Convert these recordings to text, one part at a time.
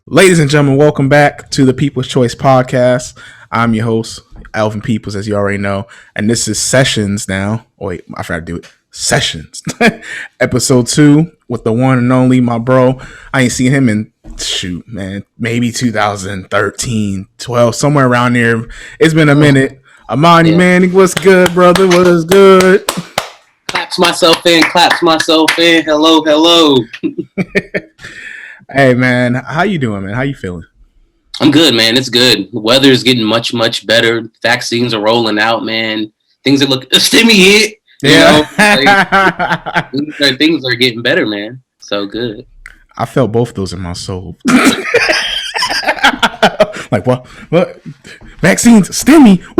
Ladies and gentlemen, welcome back to the People's Choice Podcast. I'm your host, Alvin Peoples, as you already know. And this is Sessions now. Oh, wait, I forgot to do it. Sessions. Episode 2 with the one and only, my bro. I ain't seen him in, maybe 2013, 12, somewhere around there. It's been a minute. Amani Manning, what's good, brother? What is good? Claps myself in. Hello. Hey, man, how you doing, man? How you feeling? I'm good, man. It's good. The weather is getting much, much better. Vaccines are rolling out, man. Things are stimmy hit. Things are getting better, man. So good. I felt both of those in my soul. Like, what? Vaccines, stimmy, woo!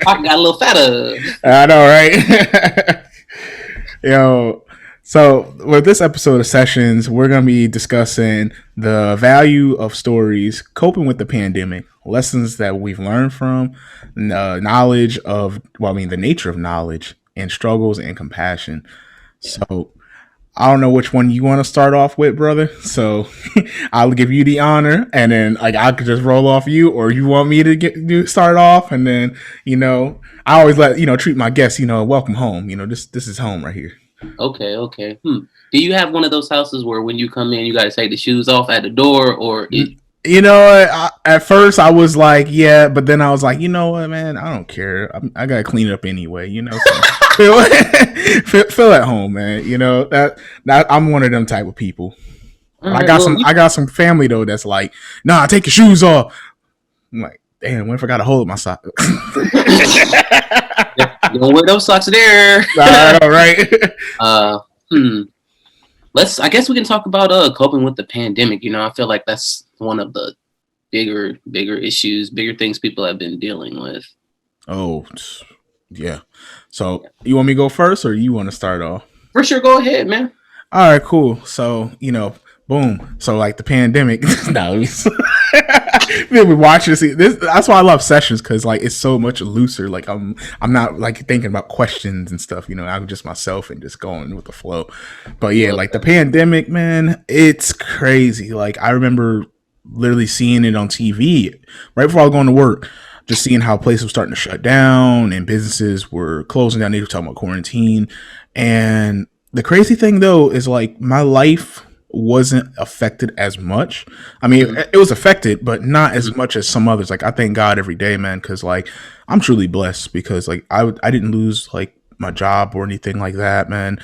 I got a little fatter. I know, right? Yo. So with this episode of Sessions, we're going to be discussing the value of stories, coping with the pandemic, lessons that we've learned from, knowledge of, the nature of knowledge, and struggles and compassion. Yeah. So I don't know which one you want to start off with, brother. So I'll give you the honor, and then I could just roll off you, or you want me to start off, and then I always treat my guests welcome home. This is home right here. Okay. Do you have one of those houses where when you come in, you got to take the shoes off at the door, or? At first I was like, yeah, but then I was like, you know what, man, I don't care. I gotta clean it up anyway. So feel at home, man. That I'm one of them type of people. Right, I got some family though that's like, nah, take your shoes off. I'm like, damn, what if I got a hole in my sock? Don't wear those socks there. All right. I guess we can talk about coping with the pandemic. I feel like that's one of the bigger issues, bigger things people have been dealing with. Oh, yeah. So you want me to go first, or you want to start off? For sure, go ahead, man. All right, cool. So boom. So like the pandemic. No. We watch this. That's why I love Sessions, because it's so much looser. Like I'm not thinking about questions and stuff. I'm just myself and just going with the flow. But yeah, the pandemic, man, it's crazy. I remember literally seeing it on TV right before I was going to work. Just seeing how places were starting to shut down and businesses were closing down. They were talking about quarantine. And the crazy thing though is my life wasn't affected as much. I mean, it was affected, but not as much as some others. I thank God every day, man, because I'm truly blessed, because I didn't lose my job or anything like that, man.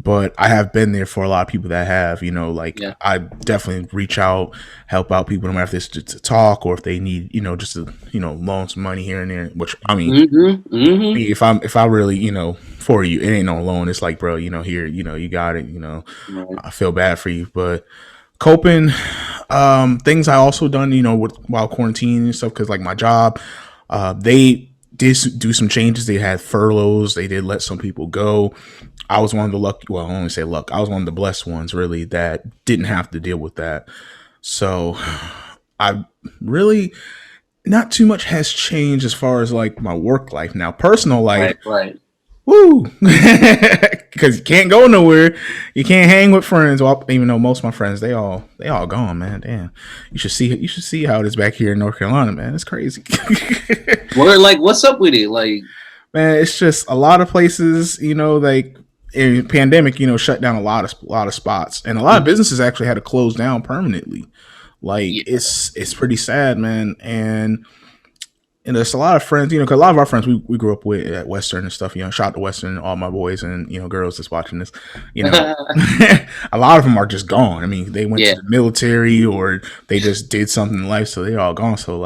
But I have been there for a lot of people that have, I definitely reach out, help out people no matter if it's to talk or if they need, just to, loan some money here and there, which I mean, if I really, for you, it ain't no loan. It's bro, here, you got it, right. I feel bad for you, but coping, things I also done, while quarantining and stuff, cause my job, they did do some changes. They had furloughs. They did let some people go. I was one of the lucky, I only say luck. I was one of the blessed ones, really, that didn't have to deal with that. So I really, not too much has changed as far as my work life. Now, personal life, right. Woo, because you can't go nowhere. You can't hang with friends. Well, even though most of my friends, they all gone, man. Damn, you should see how it is back here in North Carolina, man. It's crazy. What's up with it? Man, it's just a lot of places, in pandemic, shut down a lot of spots, and a lot of businesses actually had to close down permanently. It's pretty sad, man. And there's a lot of friends, because a lot of our friends we grew up with at Western and stuff, shout out to Western, all my boys and, girls that's watching this, a lot of them are just gone. I mean, they went to the military or they just did something in life, so they're all gone. So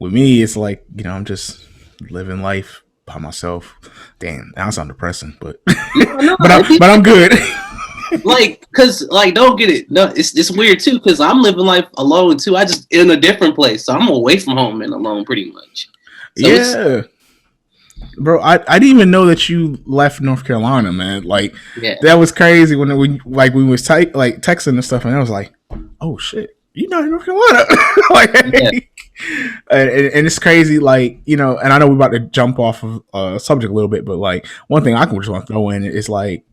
with me, it's I'm just living life by myself. Damn, that sounds depressing, but but I'm good. Don't get it. No, it's weird too, because I'm living life alone too. I just in a different place, so I'm away from home and alone pretty much. So yeah, bro. I didn't even know that you left North Carolina, man. That was crazy when we was texting and stuff, and I was like, oh shit. you know, North Carolina. Like, Yeah. and it's crazy, like, you know, and I know we're about to jump off of subject a little bit, but like one thing I can just want to throw in is like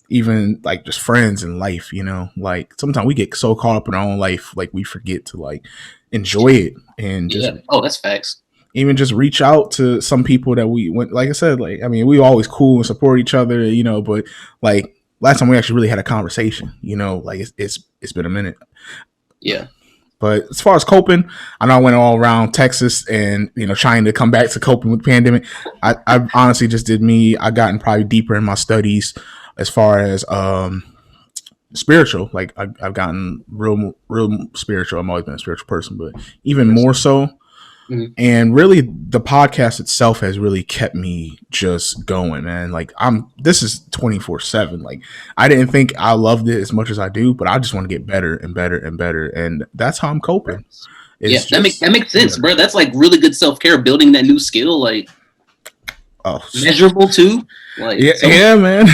even like just friends in life, you know, like sometimes we get so caught up in our own life, like we forget to like enjoy it and just Oh, that's facts. even just reach out to some people that we went, like I said, like, I mean, we always cool and support each other, you know, but like last time we actually really had a conversation, you know, like it's been a minute. Yeah. But as far as coping, I know I went all around Texas and, you know, trying to come back to coping with the pandemic. I honestly just did me. I gotten probably deeper in my studies as far as spiritual. Like I've gotten real spiritual. I've always been a spiritual person, but even more so. Mm-hmm. And really, the podcast itself has really kept me just going, man. Like this is 24/7. Like I didn't think I loved it as much as I do, but I just want to get better and better and better, and that's how I'm coping. It's that makes sense, bro. That's like really good self-care, building that new skill, like measurable too. Like yeah, man.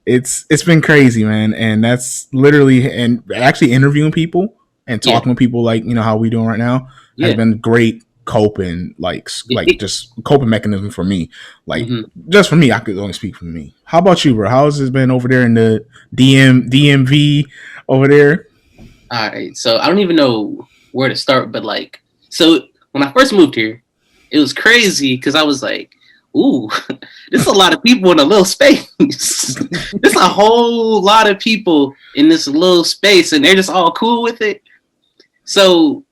It's been crazy, man, and that's literally and actually interviewing people and talking with people, like, you know, how we doing right now. Has been great coping, like just coping mechanism for me. Like just for me, I could only speak for me. How about you, bro? How has it been over there in the DMV over there? All right, so I don't even know where to start, but like, so when I first moved here, it was crazy because I was like, ooh, there's a lot of people in a little space. There's a whole lot of people in this little space, and they're just all cool with it. So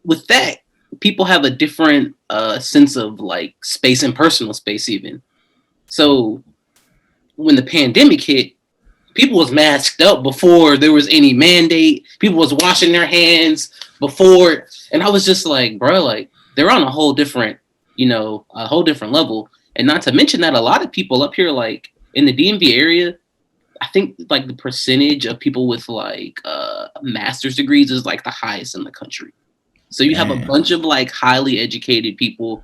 with that, people have a different sense of like space and personal space even. So when the pandemic hit, people was masked up before there was any mandate. People was washing their hands before. And I was just like, bro, like they're on a whole different, you know, a whole different level. And not to mention that a lot of people up here, like in the DMV area, I think like the percentage of people with like master's degrees is like the highest in the country. So you have a bunch of like highly educated people,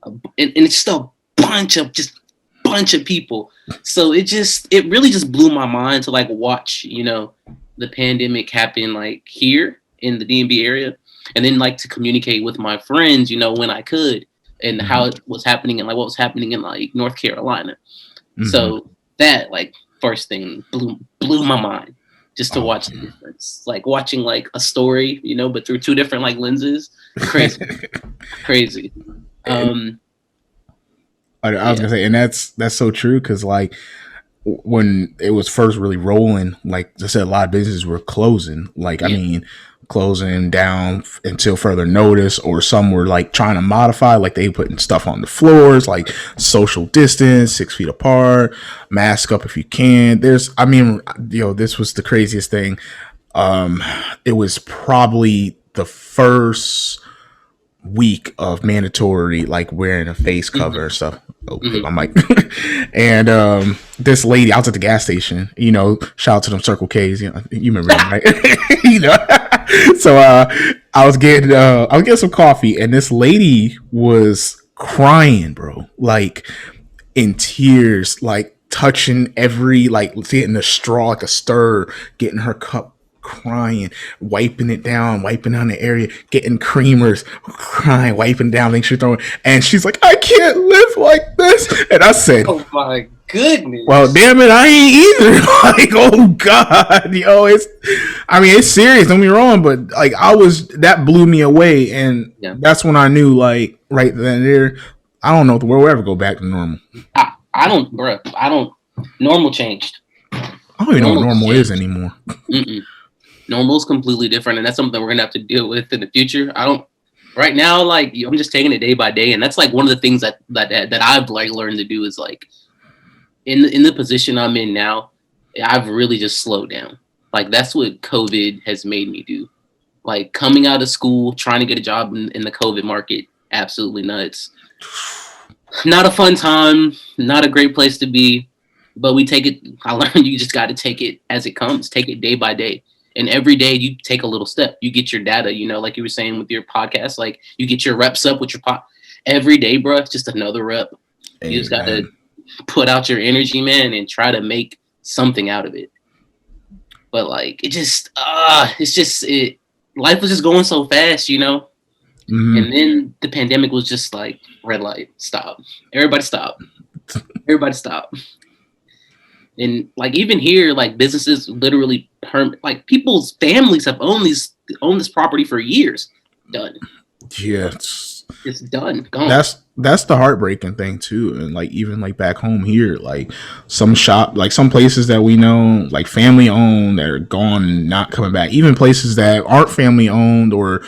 and it's just a bunch of people. So it really just blew my mind to like watch, you know, the pandemic happen like here in the DMV area, and then like to communicate with my friends, you know, when I could, and how it was happening and like what was happening in like North Carolina. So that like first thing blew my mind. Just to watch the difference, like watching like a story, you know, but through two different like lenses. Crazy. I was gonna say, and that's so true, because like when it was first really rolling, like I said, a lot of businesses were closing. Like I mean, closing down until further notice, or some were like trying to modify, like they putting stuff on the floors, like social distance, 6 feet apart, mask up if you can. This was the craziest thing. It was probably the first week of mandatory like wearing a face cover or stuff. My mic. And this lady, I was at the gas station, you know, shout out to them Circle K's, you know, you remember them, right? You know. So I was getting some coffee, and this lady was crying, bro, like in tears, like touching every, like getting the straw, like a stir, getting her cup, crying, wiping it down, wiping down the area, getting creamers, crying, wiping down, making sure throwing. And she's like, I can't live like this. And I said, oh my goodness. Well, damn it, I ain't either. Like, oh God, yo, it's serious. Don't be wrong, but like that blew me away, and that's when I knew, like, right then and there, I don't know if the world will ever go back to normal. I don't. Normal changed. I don't even know what normal is anymore. Normal is completely different, and that's something we're gonna have to deal with in the future. Right now, like I'm just taking it day by day, and that's like one of the things that I've like learned to do is like in the position I'm in now, I've really just slowed down. Like that's what COVID has made me do. Like coming out of school, trying to get a job in the COVID market, absolutely nuts. Not a fun time, not a great place to be, but we take it. I learned you just got to take it as it comes, take it day by day. And every day you take a little step. You get your data, you know, like you were saying with your podcast, like you get your reps up with your every day, bro. It's just another rep. You just got to put out your energy, man, and try to make something out of it. But like, it's just life was just going so fast, you know. Mm-hmm. And then the pandemic was just like red light, stop, everybody stop, everybody stop. And like even here, like businesses literally like people's families have owned this property for years. Done. Yeah, It's done. Gone. That's the heartbreaking thing too. And like even like back home here, like some places that we know, like family owned, that are gone and not coming back. Even places that aren't family owned or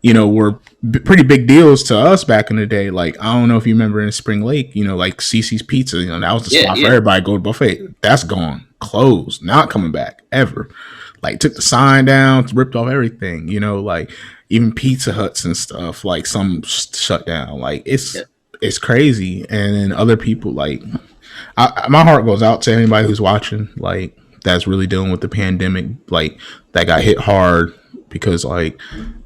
were pretty big deals to us back in the day. Like I don't know if you remember in Spring Lake, like CC's Pizza, that was the spot for everybody to go to buffet. That's gone, closed, not coming back ever. Like took the sign down, ripped off everything. Like even Pizza Huts and stuff. Like some shut down. Like it's crazy. And then other people, like my heart goes out to anybody who's watching, like that's really dealing with the pandemic, like that got hit hard, because like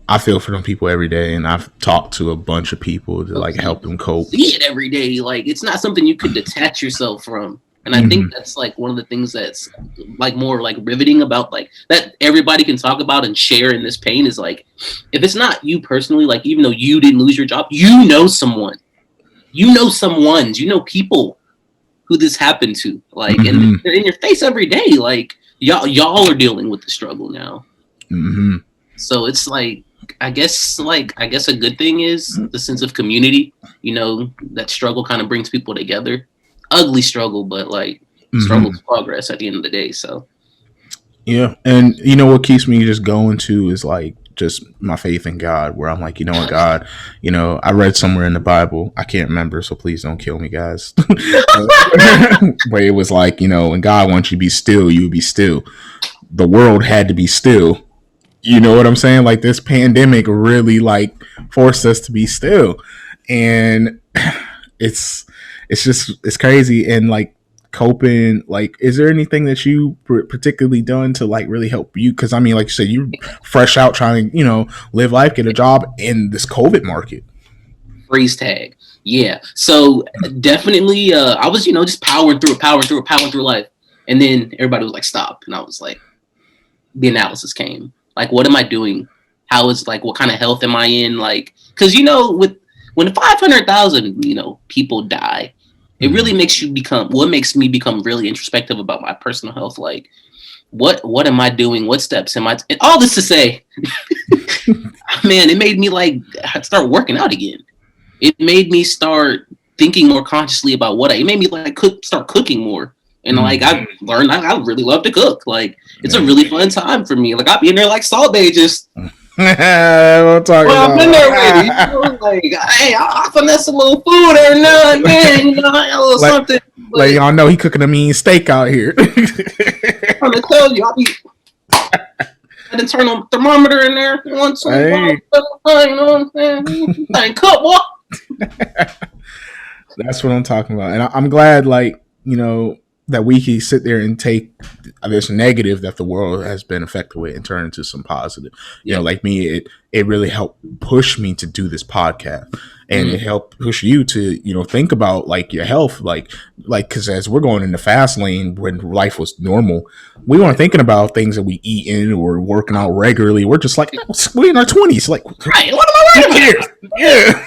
I feel for them people every day, and I've talked to a bunch of people to like help them cope. See it every day. Like it's not something you could detach yourself from. And I think that's like one of the things that's like more like riveting about like that everybody can talk about and share in this pain is like, if it's not you personally, like even though you didn't lose your job, someone, someones, people who this happened to, like, and they're in your face every day. Like y'all are dealing with the struggle now. Mm-hmm. So it's like, I guess a good thing is the sense of community, that struggle kind of brings people together. Ugly struggle, but like struggle's progress at the end of the day. So yeah. And what keeps me just going to is like just my faith in God, where I'm like, what, God, I read somewhere in the Bible, I can't remember, so please don't kill me, guys. But it was like, when God wants you to be still, you would be still. The world had to be still. You know what I'm saying? Like this pandemic really like forced us to be still. And it's crazy. And like coping, like is there anything that you particularly done to like really help you? Because I mean, like you said, you're fresh out trying to live life, get a job in this COVID market. Freeze tag. Yeah, so definitely I was just powering through life, and then everybody was like stop, and I was like, the analysis came, like what am I doing, how is like what kind of health am I in, like because when 500,000 people die, it really makes me become really introspective about my personal health. Like, what am I doing? What steps am I? And all this to say, man, it made me like start working out again. It made me start thinking more consciously about it made me like start cooking more. And like I learned, I really love to cook. Like it's a really fun time for me. Like I'll be in there like Salt Bay just. We'll talk well, about I've been there with you. Like, hey, I'll finesse a little food every now and then, a little something. Like y'all know he cooking a mean steak out here. I'm gonna tell you, I'll be an internal thermometer in there. You know what I'm saying? I cook what? That's what I'm talking about, and I'm glad, like that we can sit there and take this negative that the world has been affected with and turn into some positive. Like me, it really helped push me to do this podcast, and it helped push you to think about like your health, like because as we're going in the fast lane when life was normal, we weren't thinking about things that we eat in or working out regularly. We're just like we're in our 20s, like right, what am I writing about? Yeah.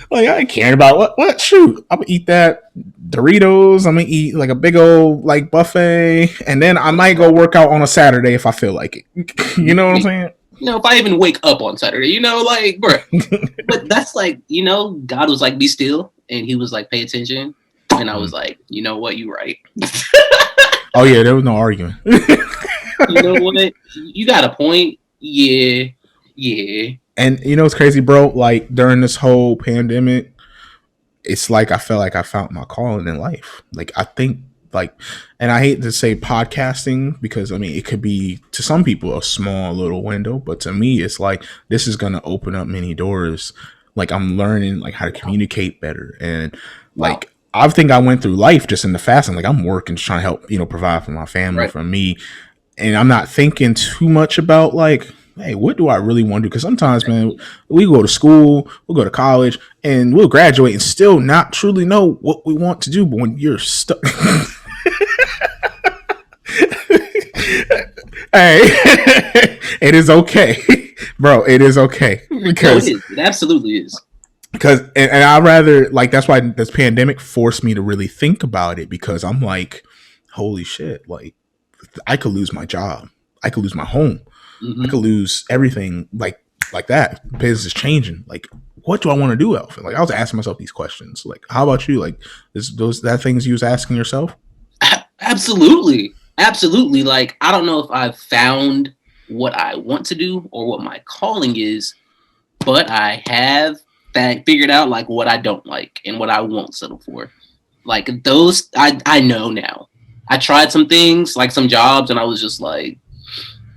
Like I ain't caring about what shoot. I'm gonna eat that Doritos. I'm gonna eat like a big old like buffet, and then I might go work out on a Saturday if I feel like it. You know what I'm saying? If I even wake up on Saturday, like, bro. But that's like, God was like, be still, and He was like, pay attention, and I was like, you know what, you right. Oh yeah, there was no arguing. You know what? You got a point. Yeah. And it's crazy, bro. Like during this whole pandemic, it's like I felt like I found my calling in life. Like I think, like, and I hate to say podcasting because I mean it could be to some people a small little window, but to me, it's like this is gonna open up many doors. Like I'm learning like how to communicate better, and like I think I went through life just in the fasting. Like I'm working, just trying to help provide for my family, right, for me, and I'm not thinking too much about like, hey, what do I really want to do? Because sometimes, man, we go to school, we'll go to college, and we'll graduate and still not truly know what we want to do. But when you're stuck, Hey, it is okay, bro. It is okay No, it because is. It absolutely is. and I rather like that's why this pandemic forced me to really think about it because I'm like, holy shit, like I could lose my job, I could lose my home, I Hmm. could lose everything like that. Business is changing. Like, what do I want to do, Alfred? Like, I was asking myself these questions. Like, how about you? Like, is those that things you was asking yourself? Absolutely. Absolutely. Like, I don't know if I've found what I want to do or what my calling is, but I have figured out like what I don't like and what I won't settle for. Like those, I know now. I tried some things, like some jobs, and I was just like,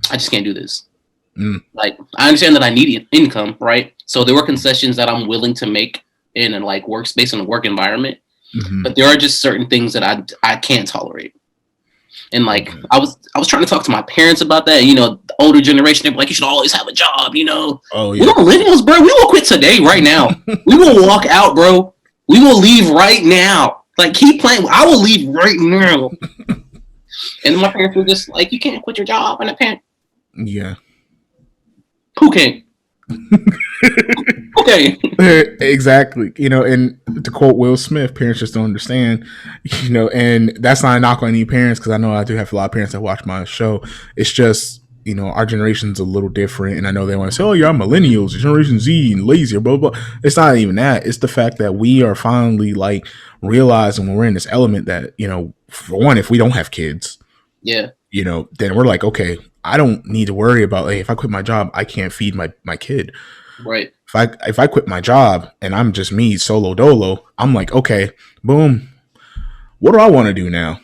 I just can't do this. Mm, Like, I understand that I need income, right? So there were concessions that I'm willing to make in a like workspace and a work environment, hmm. but there are just certain things that I can't tolerate. And like Amen. I was trying to talk to my parents about that. You know, the older generation, they're like, you should always have a job. You know, Oh we yeah. millennials, bro. We will quit today, right now. We will walk out, bro. We will leave right now. Like, keep playing. I will leave right now. And my parents were just like, you can't quit your job. And a parent, Yeah. who can't? Okay. Exactly. You know, and to quote Will Smith, parents just don't understand. You know, and that's not a knock on any parents because I know I do have a lot of parents that watch my show. It's just our generation's a little different, and I know they want to say, "Oh, you're millennials, Generation Z, and lazy," blah blah. It's not even that. It's the fact that we are finally like realizing when we're in this element that for one, if we don't have kids, Yeah. then we're like, okay, I don't need to worry about if I quit my job, I can't feed my kid. Right. If I quit my job and I'm just me solo dolo, I'm like, okay, boom. What do I want to do now?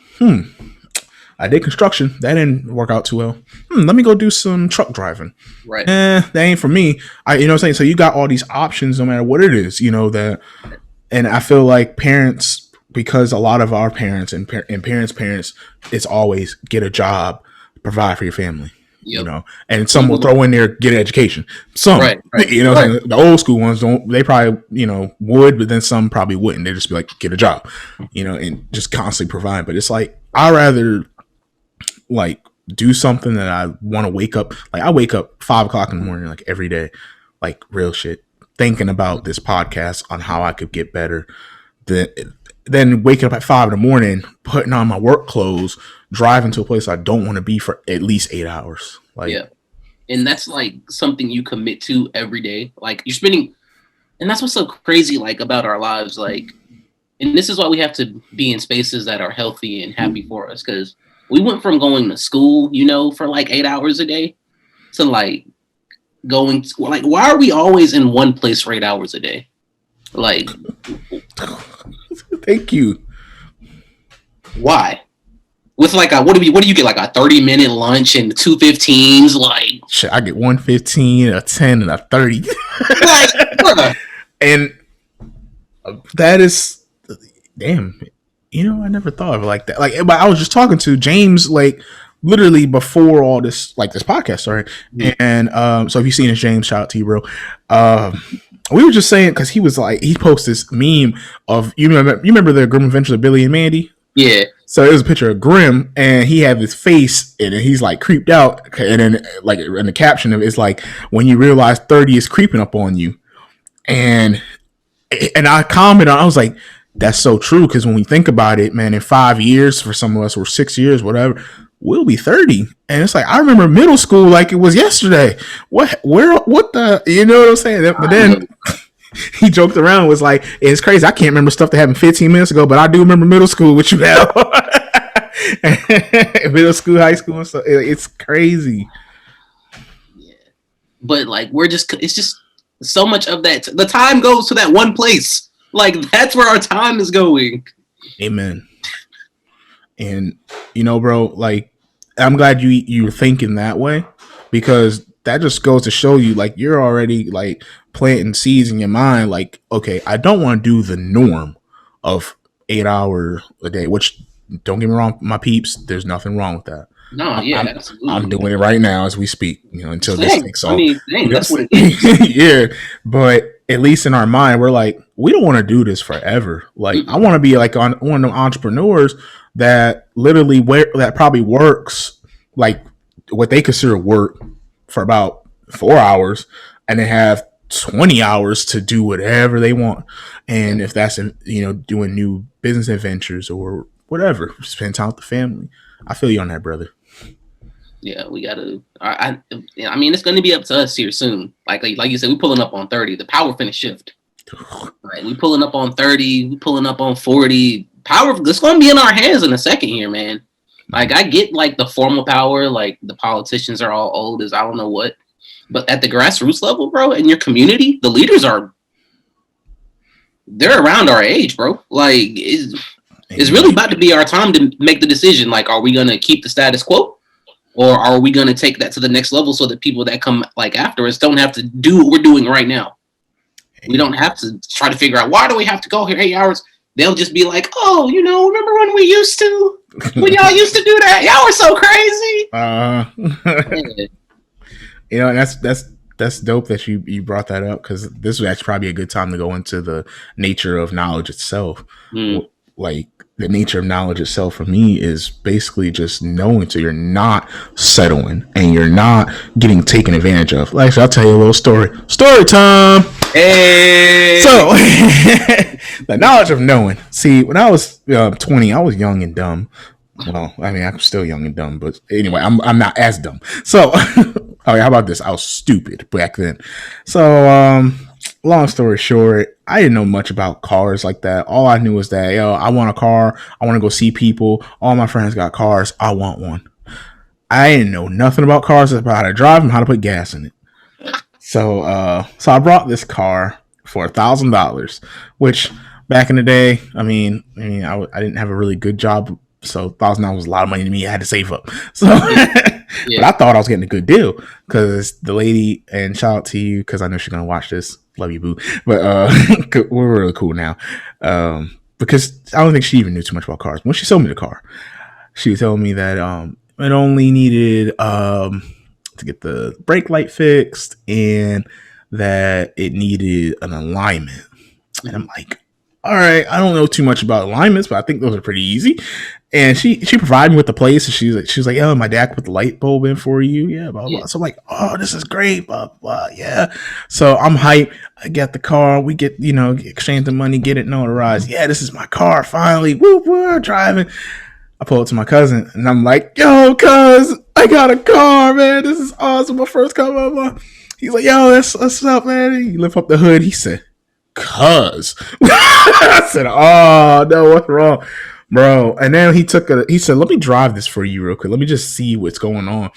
I did construction. That didn't work out too well. Let me go do some truck driving. Right. That ain't for me. You know what I'm saying? So you got all these options no matter what it is, that and I feel like parents, because a lot of our parents and parents, it's always get a job, provide for your family. Yep. And some will throw in there, get an education. Some, Right. Right. what I'm Right. saying? The old school ones don't, they probably, would, but then some probably wouldn't. They'd just be like, get a job, and just constantly provide. But it's like, I rather like do something that I want to wake up. Like, I wake up 5 o'clock in the morning, like every day, like real shit, thinking about this podcast on how I could get better. Then waking up at 5 in the morning, putting on my work clothes, driving to a place I don't want to be for at least 8 hours. Like, Yeah. And that's like something you commit to every day. Like, you're spending, and that's what's so crazy, like, about our lives. Like, and this is why we have to be in spaces that are healthy and happy for us. Cause we went from going to school, for like 8 hours a day to like going to, like, why are we always in one place for 8 hours a day? Like, thank you. why? With like a, what do you get, like a 30-minute lunch and 2 15s? Like, Shit, I get 115, a 10, and a 30. like, bruh. And that is, damn, I never thought of it like that. Like, but I was just talking to James, like, literally before all this, like, this podcast started. And so if you've seen it, James, shout out to you, bro. We were just saying, because he was like, he posted this meme of, you remember the Grim Adventures of Billy and Mandy? Yeah. So it was a picture of Grim, and he had his face, and he's like creeped out. And then, like, in the caption of it, it's like, when you realize 30 is creeping up on you. And I commented, I was like, that's so true. Because when we think about it, man, in 5 years, for some of us, or 6 years, whatever, we'll be 30. And it's like, I remember middle school like it was yesterday. What the, you know what I'm saying? But then he joked around, was like, it's crazy. I can't remember stuff that happened 15 minutes ago, but I do remember middle school, which you have. Middle school, high school, and stuff. It's crazy. Yeah. But like, it's just so much of that. The time goes to that one place. Like, that's where our time is going. Amen. And bro, like, I'm glad you're thinking that way, because that just goes to show you, like, you're already like planting seeds in your mind. Like, okay, I don't want to do the norm of 8 hours a day, which, don't get me wrong, my peeps, there's nothing wrong with that. No, yeah, absolutely. I'm doing it right now as we speak, until this takes off. I mean, that's what it is. Yeah, but at least in our mind, we're like, we don't want to do this forever. Like, I want to be like one of them entrepreneurs that literally that probably works like what they consider work for about 4 hours, and then have 20 hours to do whatever they want. And if that's, doing new business adventures or whatever, spend time with the family. I feel you on that, brother. Yeah, we gotta. I mean, it's gonna be up to us here soon. Like you said, we pulling up on 30. The power finna shift. Right, we pulling up on 30. We pulling up on 40. Power. It's gonna be in our hands in a second here, man. Like I get like the formal power, like the politicians are all old as I don't know what, but at the grassroots level, bro, in your community, the leaders they're around our age, bro. Like it's really about to be our time to make the decision. Like, are we gonna keep the status quo? Or are we going to take that to the next level so that people that come like after us don't have to do what we're doing right now? We don't have to try to figure out, why do we have to go here 8 hours? They'll just be like, oh, remember when we used to? When y'all used to do that? Y'all were so crazy. That's dope that you brought that up, because this was actually probably a good time to go into the nature of knowledge itself. Like, the nature of knowledge itself for me is basically just knowing, so you're not settling and you're not getting taken advantage of. Like, I'll tell you a little story. Story time. Hey. So, the knowledge of knowing. See, when I was 20, I was young and dumb. Well, I mean, I'm still young and dumb, but anyway, I'm not as dumb. So, how about this? I was stupid back then. So, long story short, I didn't know much about cars like that. All I knew was that, I want a car. I want to go see people. All my friends got cars. I want one. I didn't know nothing about cars, about how to drive them, how to put gas in it. So I brought this car for $1,000, which back in the day, I didn't have a really good job, so $1,000 was a lot of money to me. I had to save up. So. Yeah. But I thought I was getting a good deal, because the lady, and shout out to you, because I know she's gonna watch this. Love you, boo. But we're really cool now, because I don't think she even knew too much about cars. When she sold me the car, she was telling me that it only needed to get the brake light fixed, and that it needed an alignment. And I'm like, all right, I don't know too much about alignments, but I think those are pretty easy. And she provided me with the place, and she was like, oh, my dad put the light bulb in for you, yeah, blah, blah. So I'm like, oh, this is great, blah, blah, yeah. So I'm hyped. I get the car. We get, exchange the money, get it notarized. Yeah, this is my car, finally. Woo, woo, driving. I pull up to my cousin, and I'm like, yo, cuz, I got a car, man. This is awesome. My first car, blah, blah. He's like, yo, what's up, man? He lift up the hood. He said, cuz. I said, oh, no, what's wrong? Bro, and then he said, let me drive this for you real quick. Let me just see what's going on.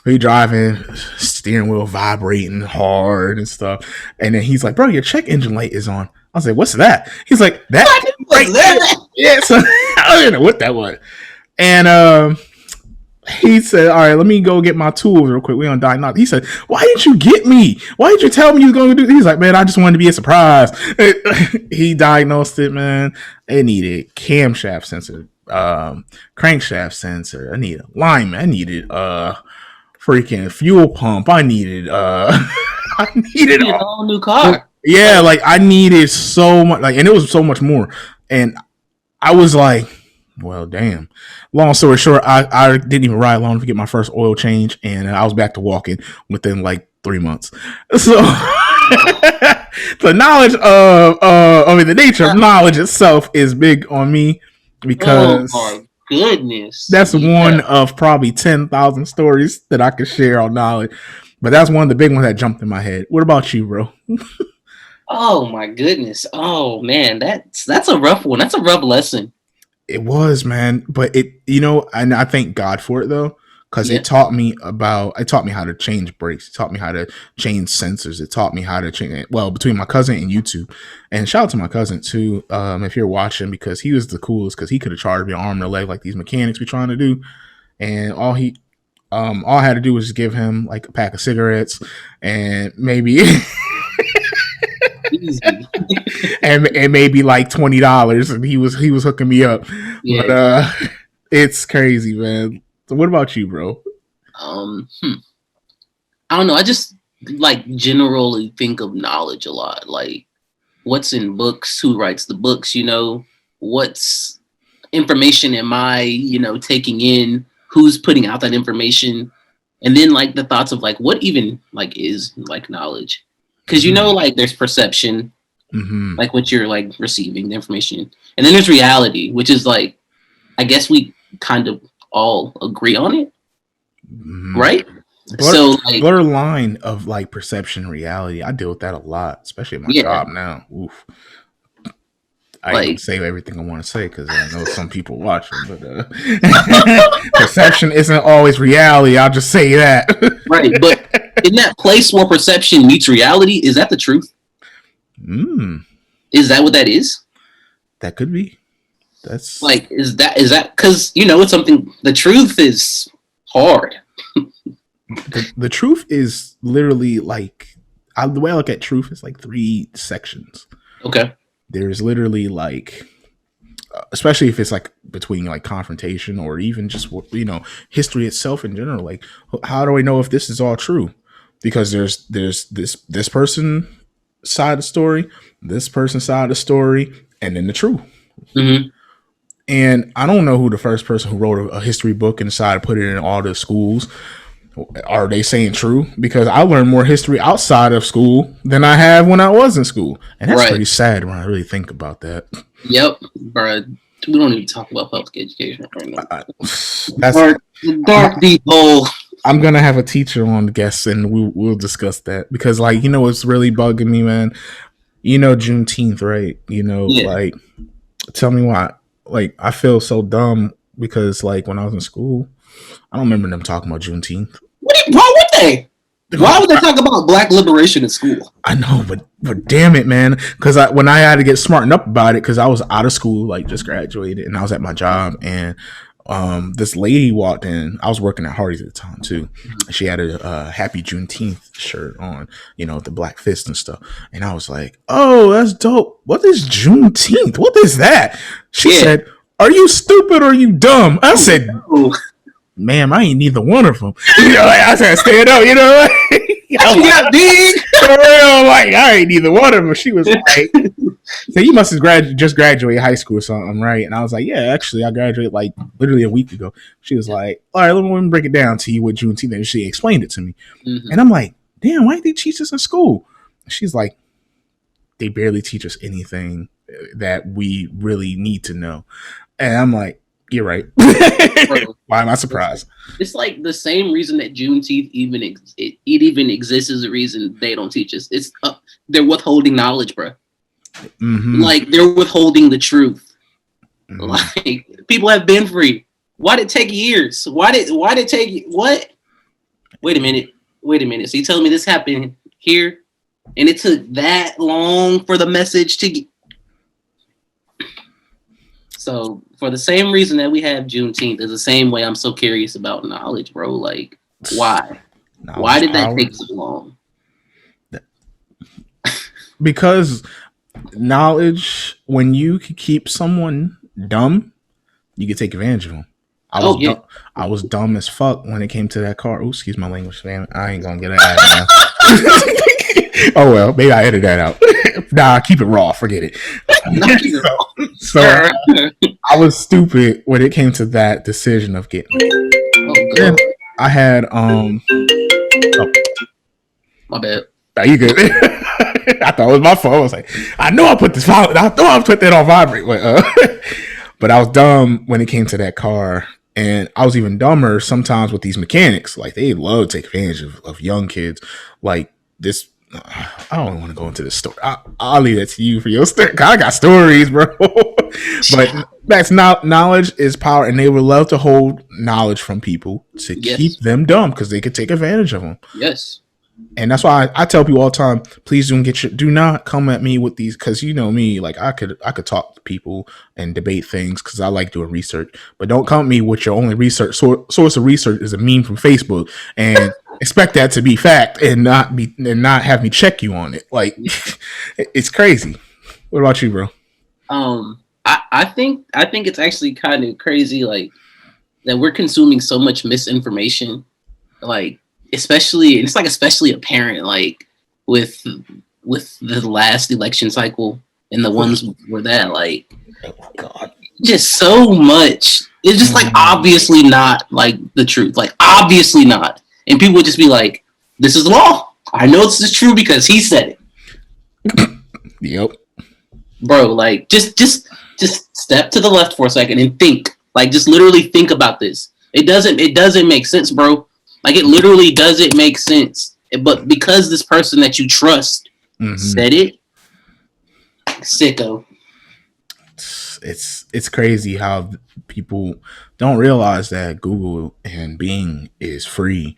He driving, steering wheel vibrating hard and stuff. And then he's like, bro, your check engine light is on. I was like, what's that? He's like, that right there. Yeah, so I don't even know what that was. And he said, all right, let me go get my tools real quick. We on diagnostic. He said, why didn't you get me? Why didn't you tell me you was going to do this? He's like, man, I just wanted to be a surprise. He diagnosed it, man. It needed camshaft sensor, crankshaft sensor. I needed alignment. I needed freaking fuel pump. I needed a whole new car. Yeah, like I needed so much, and it was so much more. And I was like, well, damn. Long story short, I didn't even ride long to get my first oil change, and I was back to walking within like 3 months. So the knowledge the nature of knowledge itself is big on me, because oh my goodness, that's one of probably 10,000 stories that I could share on knowledge. But that's one of the big ones that jumped in my head. What about you, bro? Oh my goodness. Oh man, that's a rough one. That's a rough lesson. It was, man, but and I thank God for it though, because it taught me how to change brakes. It taught me how to change sensors. It taught me how to change. Well, between my cousin and YouTube, and shout out to my cousin too, if you're watching, because he was the coolest. Because he could have charged me an arm and a leg like these mechanics be trying to do, and all I had to do was just give him like a pack of cigarettes and maybe. and maybe like $20, and he was hooking me up. Yeah. But it's crazy, man. So what about you, bro? I don't know. I just like generally think of knowledge a lot. Like what's in books, who writes the books, what's information am I, taking in, who's putting out that information. and then like the thoughts of like what even like is like knowledge, because you know like there's perception, like what you're like receiving the information, and then there's reality, which is like I guess we kind of all agree on it, right? So like blur line of like perception and reality. I deal with that a lot, especially in my job now. Oof. I ain't gonna say everything I want to say because I know some people watching, but perception isn't always reality. I'll just say that. Right, but in that place where perception meets reality, is that the truth? Is that what that is? That could be. That's like, is that because you know it's something. The truth is hard. the truth is literally like the way I look at truth is like 3 sections. Okay. There's literally like, especially if it's like between like confrontation or even just, you know, history itself in general. Like, how do I know if this is all true? Because there's this person side of the story, this person side of the story, and then the truth. And I don't know who the first person who wrote a history book and decided to put it in all the schools. Are they saying true? Because I learned more history outside of school than I have when I was in school. And that's pretty sad when I really think about that. Yep, bro. We don't even talk about public education right now. That's dark deep hole. I'm going to have a teacher on the guest and we'll discuss that. Because, like, you know what's really bugging me, man? You know Juneteenth, right? You know, like, tell me why. Like, I feel so dumb because, like, when I was in school, I don't remember them talking about Juneteenth. Why would they? Why would they talk about Black liberation in school? I know, but damn it, man. Because when I had to get smartened up about it, because I was out of school, like just graduated, and I was at my job, and this lady walked in. I was working at Hardee's at the time too. She had a Happy Juneteenth shirt on, you know, the black fist and stuff. And I was like, "Oh, that's dope. What is Juneteenth? What is that?" She said, "Are you stupid or are you dumb?" I said, "Ma'am, I ain't neither one of them." You know, like, I said, stand up, you know. You got big. For real, like, I ain't neither one of them. She was like, "So you must have just graduated high school or something, right?" And I was like, "Yeah, actually, I graduated like literally a week ago." She was like, "All right, let me break it down to you with Juneteenth." And she explained it to me. And I'm like, "Damn, why didn't they teach this in school?" She's like, "They barely teach us anything that we really need to know." And I'm like, "You're right." Why am I surprised? It's like the same reason that Juneteenth even even exists as a reason they don't teach us. It's they're withholding knowledge, bro. Like they're withholding the truth. Like people have been free. Why did it take years? Why did it take what? Wait a minute. So you telling me this happened here, and it took that long for the message to get. So for the same reason that we have Juneteenth is the same way I'm so curious about knowledge, bro. Like, why? Why did that take so long? Because knowledge, when you can keep someone dumb, you can take advantage of them. I was dumb as fuck when it came to that car. Oh, excuse my language, man. I ain't gonna get it out now. Oh well, maybe I edit that out. Nah, keep it raw. Forget it. So I was stupid when it came to that decision of getting. Then I had my bad. Are you good? I thought it was my fault. I was like, I know I put this. I thought I put that on vibrate, but I was dumb when it came to that car. And I was even dumber sometimes with these mechanics. Like, they love to take advantage of young kids. Like this, I don't want to go into this story. I'll leave that to you for your story. I got stories, bro. But that's not knowledge is power, and they would love to hold knowledge from people to keep them dumb because they could take advantage of them. Yes. And that's why I tell people all the time, please do not come at me with these, because you know me, like I could talk to people and debate things because I like doing research, but don't come at me with your only research source of research is a meme from Facebook and expect that to be fact and not have me check you on it. Like, it's crazy. What about you, bro? I think it's actually kind of crazy, like, that we're consuming so much misinformation, like, especially apparent, like with the last election cycle and the ones where that, like, oh my God, just so much. It's just like obviously not like the truth, like obviously not. and people would just be like, "This is law. I know this is true because he said it." Yep. Bro, like just step to the left for a second and think. Like, just literally think about this. It doesn't make sense, bro. Like, it literally doesn't make sense. But because this person that you trust said it, sicko. It's crazy how people don't realize that Google and Bing is free,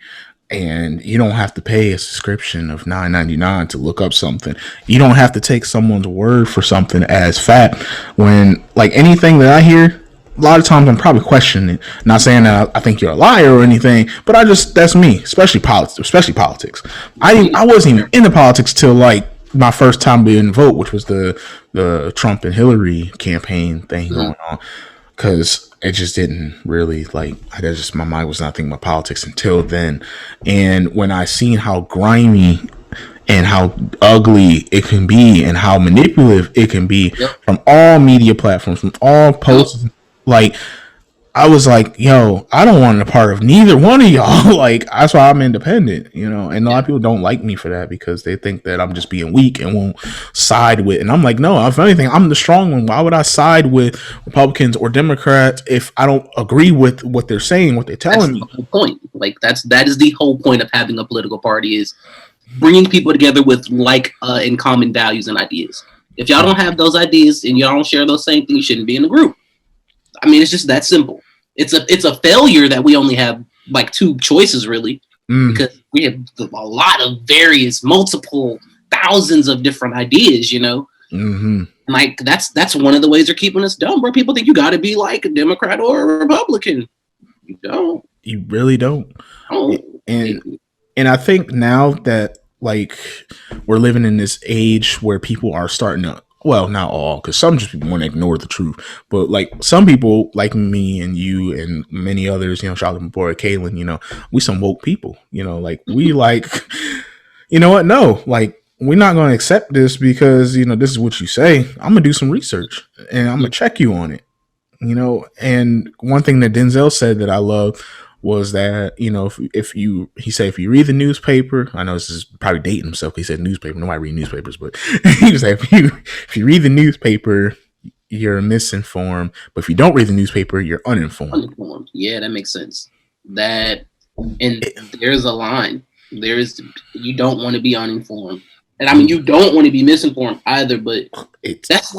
and you don't have to pay a subscription of $9.99 to look up something. You don't have to take someone's word for something as fact. When, like, anything that I hear, a lot of times I'm probably questioning it. Not saying that I think you're a liar or anything, but that's me, especially politics. I wasn't even into politics till like my first time being vote, which was the Trump and Hillary campaign thing going on, because it just didn't really, like, my mind was not thinking about politics until then. And when I seen how grimy and how ugly it can be and how manipulative it can be from all media platforms, from all posts, like, I was like, yo, I don't want a part of neither one of y'all. Like, that's why I'm independent, you know. And a lot of people don't like me for that because they think that I'm just being weak and won't side with. And I'm like, no, if anything, I'm the strong one. Why would I side with Republicans or Democrats if I don't agree with what they're saying, what they're telling me? That's the whole point. Like, that is the whole point of having a political party, is bringing people together with in common values and ideas. If y'all don't have those ideas and y'all don't share those same things, you shouldn't be in the group. I mean, it's just that simple. It's a failure that we only have like two choices, really, because we have a lot of multiple thousands of different ideas, you know. Like, that's one of the ways they're keeping us dumb, bro. People think you got to be like a Democrat or a Republican. You don't. You really don't. And I think now that, like, we're living in this age where people are starting to, well, not all, because some just people want to ignore the truth, but like some people like me and you and many others, you know, shout out to my boy Kaylin, you know, we some woke people, you know, like we like, you know what? No, like, we're not going to accept this because, you know, this is what you say. I'm going to do some research and I'm going to check you on it, you know. And one thing that Denzel said that I love was that, you know, if you read the newspaper, I know this is probably dating himself. He said newspaper, nobody read newspapers, but he said if you read the newspaper, you're misinformed. But if you don't read the newspaper, you're uninformed. Yeah, that makes sense. And there's a line. You don't want to be uninformed, and I mean, you don't want to be misinformed either. But that's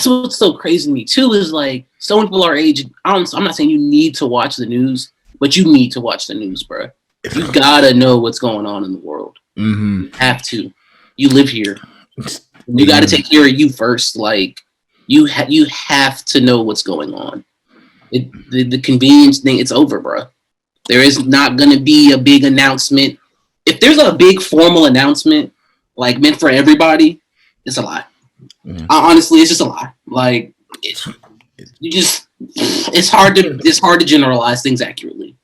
what's so crazy to me too, is like, so many people our age. I'm not saying you need to watch the news, but you need to watch the news, bro. You gotta know what's going on in the world. You have to. You live here. You got to take care of you first. Like, you have to know what's going on. The convenience thing, it's over, bro. There is not going to be a big announcement. If there's a big formal announcement, like, meant for everybody, it's a lie. Honestly, it's just a lie. Like, it's hard to generalize things accurately.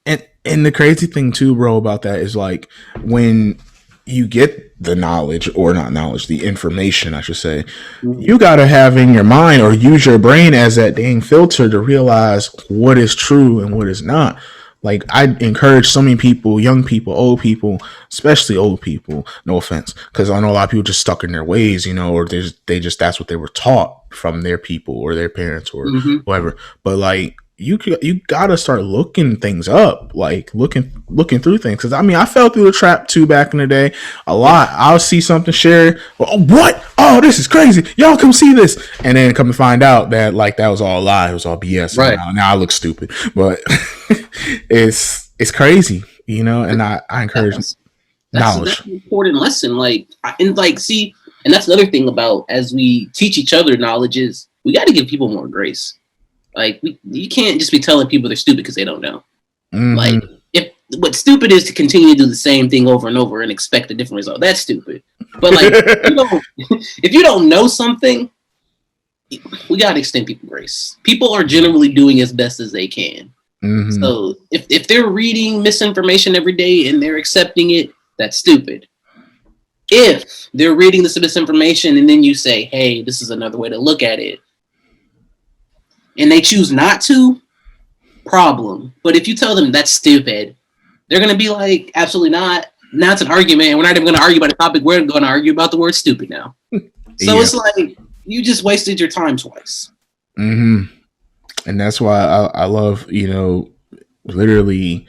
And the crazy thing too, bro, about that is, like, when you get the knowledge, or not knowledge, the information, I should say, you gotta have in your mind or use your brain as that dang filter to realize what is true and what is not. Like, I encourage so many people, young people, old people, especially old people, no offense, because I know a lot of people just stuck in their ways, you know, or they just that's what they were taught from their people or their parents or whatever. But, like, you gotta start looking things up, like looking through things. Because I mean, I fell through the trap too back in the day a lot. I'll see something shared. Oh, what? Oh, this is crazy! Y'all come see this, and then come to find out that, like, that was all a lie. It was all BS. Right. Now I look stupid, but it's crazy, you know. And I encourage knowledge. That's an important lesson. Like, and that's the other thing about, as we teach each other knowledge, is we got to give people more grace. Like, you can't just be telling people they're stupid because they don't know. Like, what stupid is to continue to do the same thing over and over and expect a different result. That's stupid. But, like, if you don't know something, we gotta extend people grace. People are generally doing as best as they can. So if they're reading misinformation every day and they're accepting it, that's stupid. If they're reading this misinformation and then you say, hey, this is another way to look at it, and they choose not to, problem. But if you tell them that's stupid, They're going to be like, absolutely not. Now it's an argument, and we're not even going to argue about the topic. We're going to argue about the word stupid now. So it's like, you just wasted your time twice. Mm-hmm. And that's why I love, literally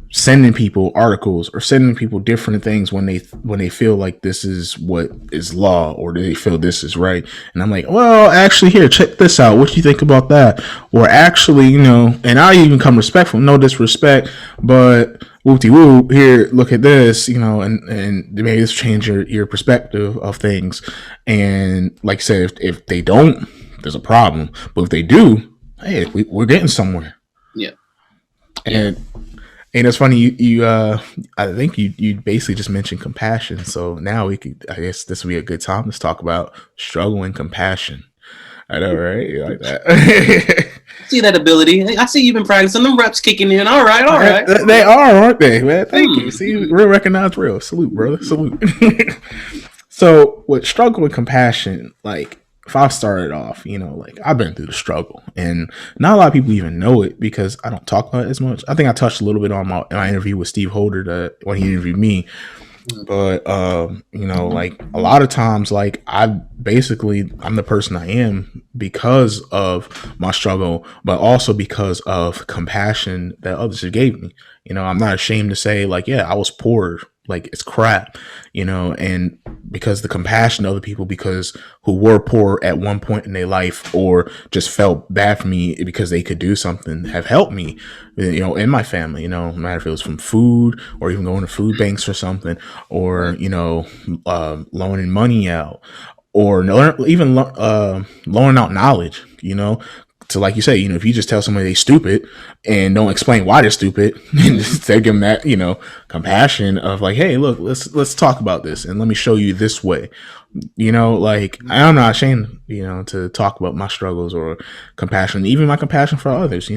sending people articles or sending people different things when they feel like this is what is law or they feel this is right. And I'm like, well, actually, here, check this out. What do you think about that? Or actually, and I even come respectful, no disrespect, but whoop-de-whoop, here, look at this, and maybe this change your perspective of things. And like I said, if they don't, there's a problem. But if they do, hey, we're getting somewhere. Yeah. And it's funny, you I think you basically just mentioned compassion. So now I guess this would be a good time to talk about struggle and compassion. I know, right? You like that? See that ability. I see you've been practicing. Them reps kicking in. All right. They are, aren't they, man? Thank you. See, real recognize real. Salute, brother. Salute. So with struggle and compassion, like, if I started off, like, I've been through the struggle, and not a lot of people even know it because I don't talk about it as much. I think I touched a little bit on my interview with Steve Holder when he interviewed me. But, like, a lot of times, like, I'm the person I am because of my struggle, but also because of compassion that others have gave me. I'm not ashamed to say, like, yeah, I was poor. Like, it's crap, and because the compassion of other people, because who were poor at one point in their life or just felt bad for me because they could do something, have helped me, in my family, no matter if it was from food or even going to food banks or something, or, loaning money out, or even loaning out knowledge, So like you say, if you just tell somebody they stupid and don't explain why they're stupid, and just give them that, compassion of like, hey, look, let's talk about this and let me show you this way. Like, I'm not ashamed, to talk about my struggles or compassion, even my compassion for others,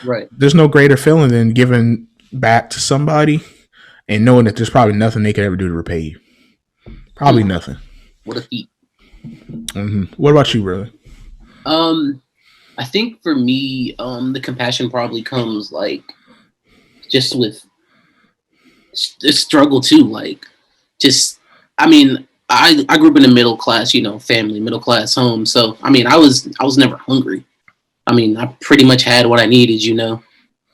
Right. There's no greater feeling than giving back to somebody and knowing that there's probably nothing they could ever do to repay you. Probably nothing. What a feat. Mm-hmm. What about you, brother? I think for me, the compassion probably comes like just with the struggle too. Like, I grew up in a middle class, family, middle class home. So, I was never hungry. I pretty much had what I needed,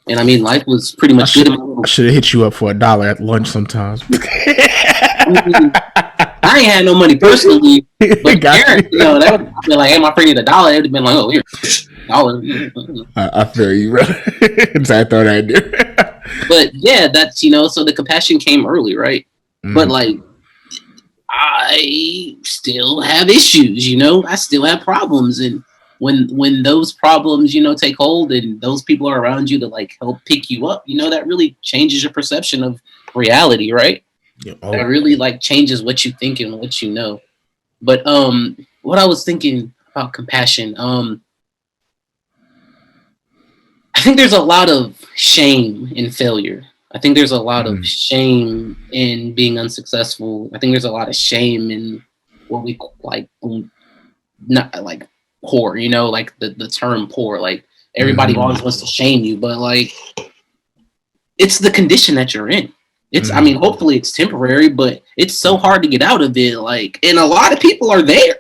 and life was pretty much good. I should have hit you up for $1 at lunch sometimes. I ain't had no money personally, but parents, that would have been like, hey, my friend need $1. It would have been like, oh, here, $1. I feel you, bro. So I thought I did. But yeah, that's, so the compassion came early, right? Mm-hmm. But like, I still have issues, I still have problems. And when those problems, take hold and those people are around you to like help pick you up, that really changes your perception of reality, right? Yeah. Oh. That really like changes what you think and what you know. But what I was thinking about compassion, I think there's a lot of shame in failure. I think there's a lot of shame in being unsuccessful. I think there's a lot of shame in what we like, not like poor, like the term poor. Like, everybody always wants to shame you, but like, it's the condition that you're in. It's, hopefully it's temporary, but it's so hard to get out of it. Like, and a lot of people are there.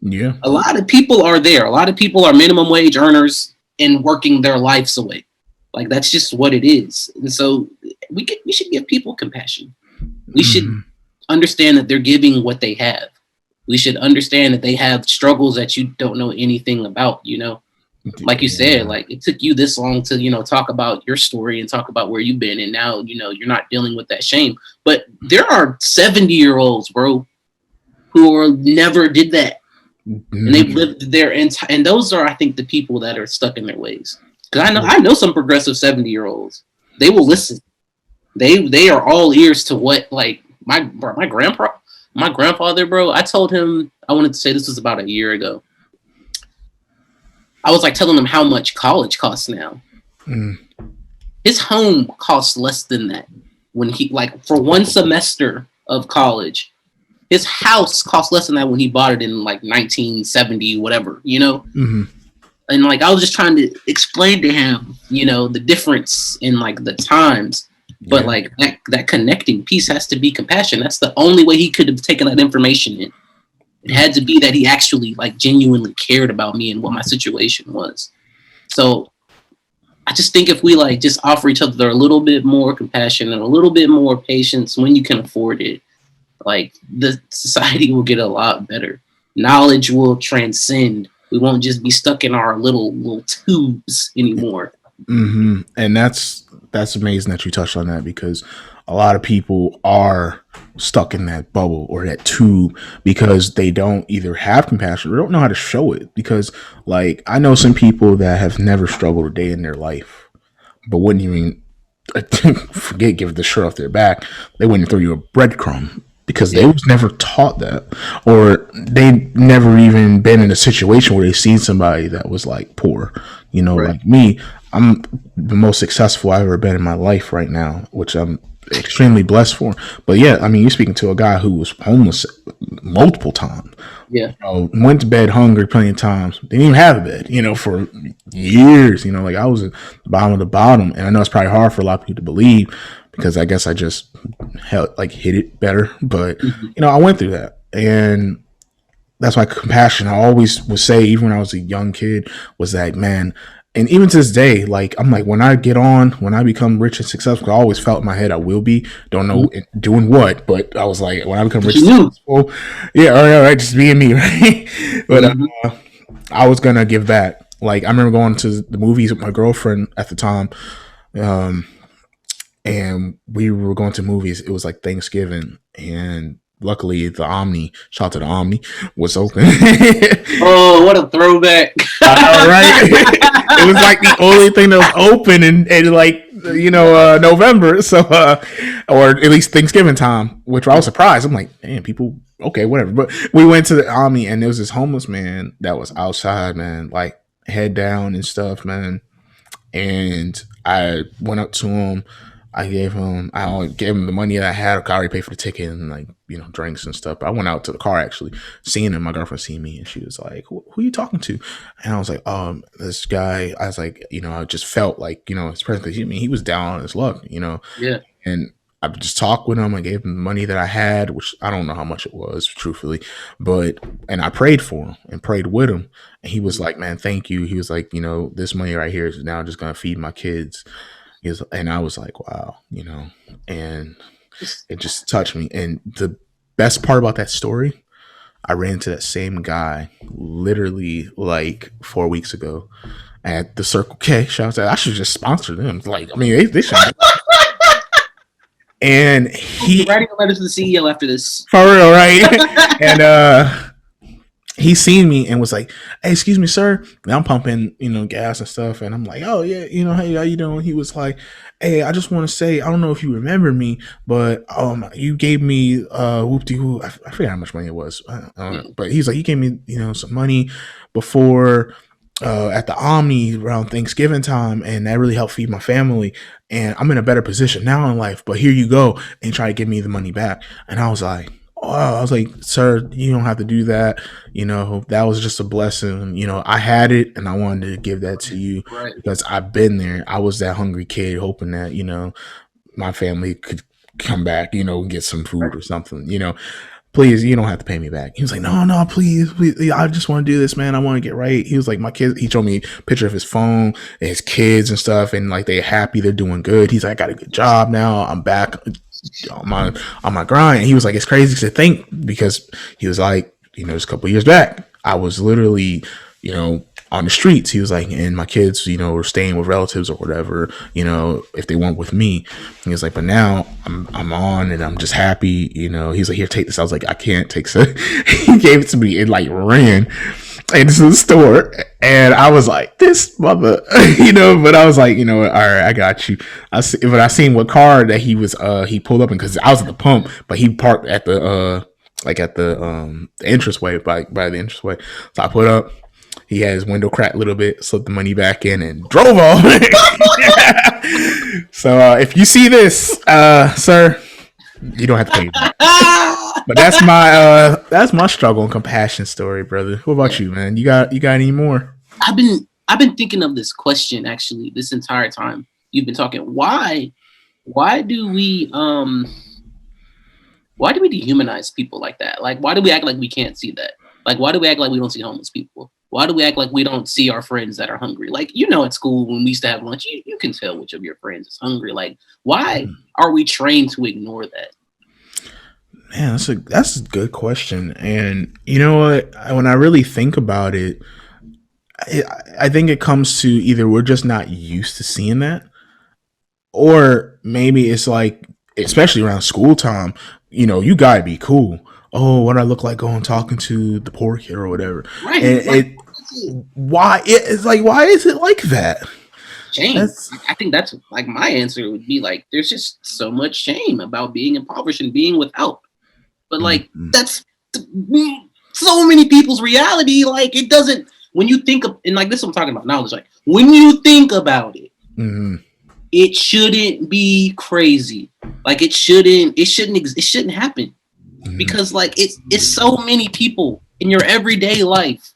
Yeah. A lot of people are there. A lot of people are minimum wage earners and working their lives away. Like, that's just what it is. And so we should give people compassion. We should understand that they're giving what they have. We should understand that they have struggles that you don't know anything about, Like you said, like, it took you this long to, talk about your story and talk about where you've been. And now, you're not dealing with that shame. But there are 70-year-olds, bro, who never did that. And they've lived their entire, and those are, I think, the people that are stuck in their ways. Because I know some progressive 70-year-olds. They will listen. They are all ears to what, like, my grandfather, bro. I told him, I wanted to say this was about a year ago. I was like telling him how much college costs now. His home costs less than that. When he, like, for one semester of college, his house cost less than that when he bought it in like 1970, whatever, And like, I was just trying to explain to him, the difference in like the times. But like that connecting piece has to be compassion. That's the only way he could have taken that information in. It had to be that he actually like genuinely cared about me and what my situation was. So I just think if we like just offer each other a little bit more compassion and a little bit more patience when you can afford it, like the society will get a lot better. Knowledge will transcend. We won't just be stuck in our little tubes anymore. Mm-hmm. And that's amazing that you touched on that, because a lot of people are stuck in that bubble or that tube because they don't either have compassion or don't know how to show it. Because like I know some people that have never struggled a day in their life, but wouldn't even forget give the shirt off their back. They wouldn't throw you a breadcrumb because they was never taught that, or they never even been in a situation where they seen somebody that was like poor. You know, Right. like me, I'm the most successful I've ever been in my life right now, which I'm extremely blessed for. But yeah, I mean, you're speaking to a guy who was homeless multiple times. Yeah. You know, went to bed hungry plenty of times. Didn't even have a bed, you know, for years. You know, like I was at the bottom of the bottom, and I know it's probably hard for a lot of people to believe because I guess I just hit it better. But Mm-hmm. you know, I went through that, and that's why compassion. I always would say, even when I was a young kid, was that man. And even to this day, like I'm like when I become rich and successful, I always felt in my head I will be. Don't know doing what, but I was like when I become rich and successful, yeah, all right, just being me, right? But I was gonna give back. Like I remember going to the movies with my girlfriend at the time, and we were going to movies. It was like Thanksgiving, and luckily the Omni, shout out to the Omni, was open. Oh, what a throwback! All right, it was like the only thing that was open in like November, so or at least Thanksgiving time, which I was surprised. I'm like, damn, people, okay, whatever. But we went to the Omni, and there was this homeless man that was outside, man, like head down and stuff, man. And I went up to him. I gave him the money that I had. I already paid for the ticket and like, drinks and stuff. But I went out to the car actually, seeing him. My girlfriend seen me and she was like, who are you talking to? And I was like, this guy. I was like, I just felt like, his presence. He was down on his luck, Yeah. and I just talked with him. I gave him the money that I had, which I don't know how much it was, truthfully, and I prayed for him and prayed with him. And he was like, man, thank you. He was like, this money right here is now just going to feed my kids. And I was like, wow, and it just touched me. And the best part about that story, I ran into that same guy literally like 4 weeks ago at the Circle K. Shout out to, I should just sponsor them. Like, I mean, they should. And You're writing a letter to the CEO after this. For real, right? And he seen me and was like, hey, excuse me, sir. And I'm pumping, gas and stuff. And I'm like, oh, yeah, hey, how you doing? He was like, hey, I just want to say, I don't know if you remember me, but you gave me whoop-de-whoop. I forget how much money it was. I don't know. But he's like, you gave me, some money before at the Omni around Thanksgiving time, and that really helped feed my family. And I'm in a better position now in life, but here you go, and try to give me the money back. And I was like, I was like, sir, you don't have to do that. That was just a blessing. I had it and I wanted to give that to you, right, because I've been there. I was that hungry kid hoping that, my family could come back, and get some food or something, please, you don't have to pay me back. He was like, no, please, I just want to do this, man. I want to get right. He was like, my kids, he showed me a picture of his phone and his kids and stuff. And like, they're happy, they're doing good. He's like, I got a good job now. I'm back on my grind. And he was like, it's crazy to think, because he was like, just a couple of years back, I was literally, on the streets. He was like, and my kids, were staying with relatives or whatever, if they weren't with me. He was like, but now I'm on and I'm just happy, he's like, here, take this. I was like, I can't take it. He gave it to me and like ran into the store, and I was like, this mother, but I was like, all right, I got you. But I seen what car that he pulled up in, because I was at the pump, but he parked at the entranceway by the entranceway. So I put up. He had his window cracked a little bit, slipped the money back in, and drove off. So if you see this, sir, you don't have to pay me. But that's my struggle and compassion story, brother. What about you, man? You got any more? I've been thinking of this question actually this entire time you've been talking. Why why do we dehumanize people like that? Like, why do we act like we can't see that? Like, why do we act like we don't see homeless people? Why do we act like we don't see our friends that are hungry? Like, at school when we used to have lunch, you can tell which of your friends is hungry. Like, why are we trained to ignore that? Man, that's a good question. And you know what? When I really think about it, I think it comes to either we're just not used to seeing that, or maybe it's like, especially around school time, you gotta be cool. Oh, what I look like going talking to the poor kid or whatever. Right. And it's like, why is it like that? Shame. I think that's like my answer would be like, there's just so much shame about being impoverished and being without. But like, that's so many people's reality. Like, it doesn't, when you think of, and like this, I'm talking about knowledge. Like, when you think about it, it shouldn't be crazy. Like, it shouldn't happen, because like it's so many people in your everyday life,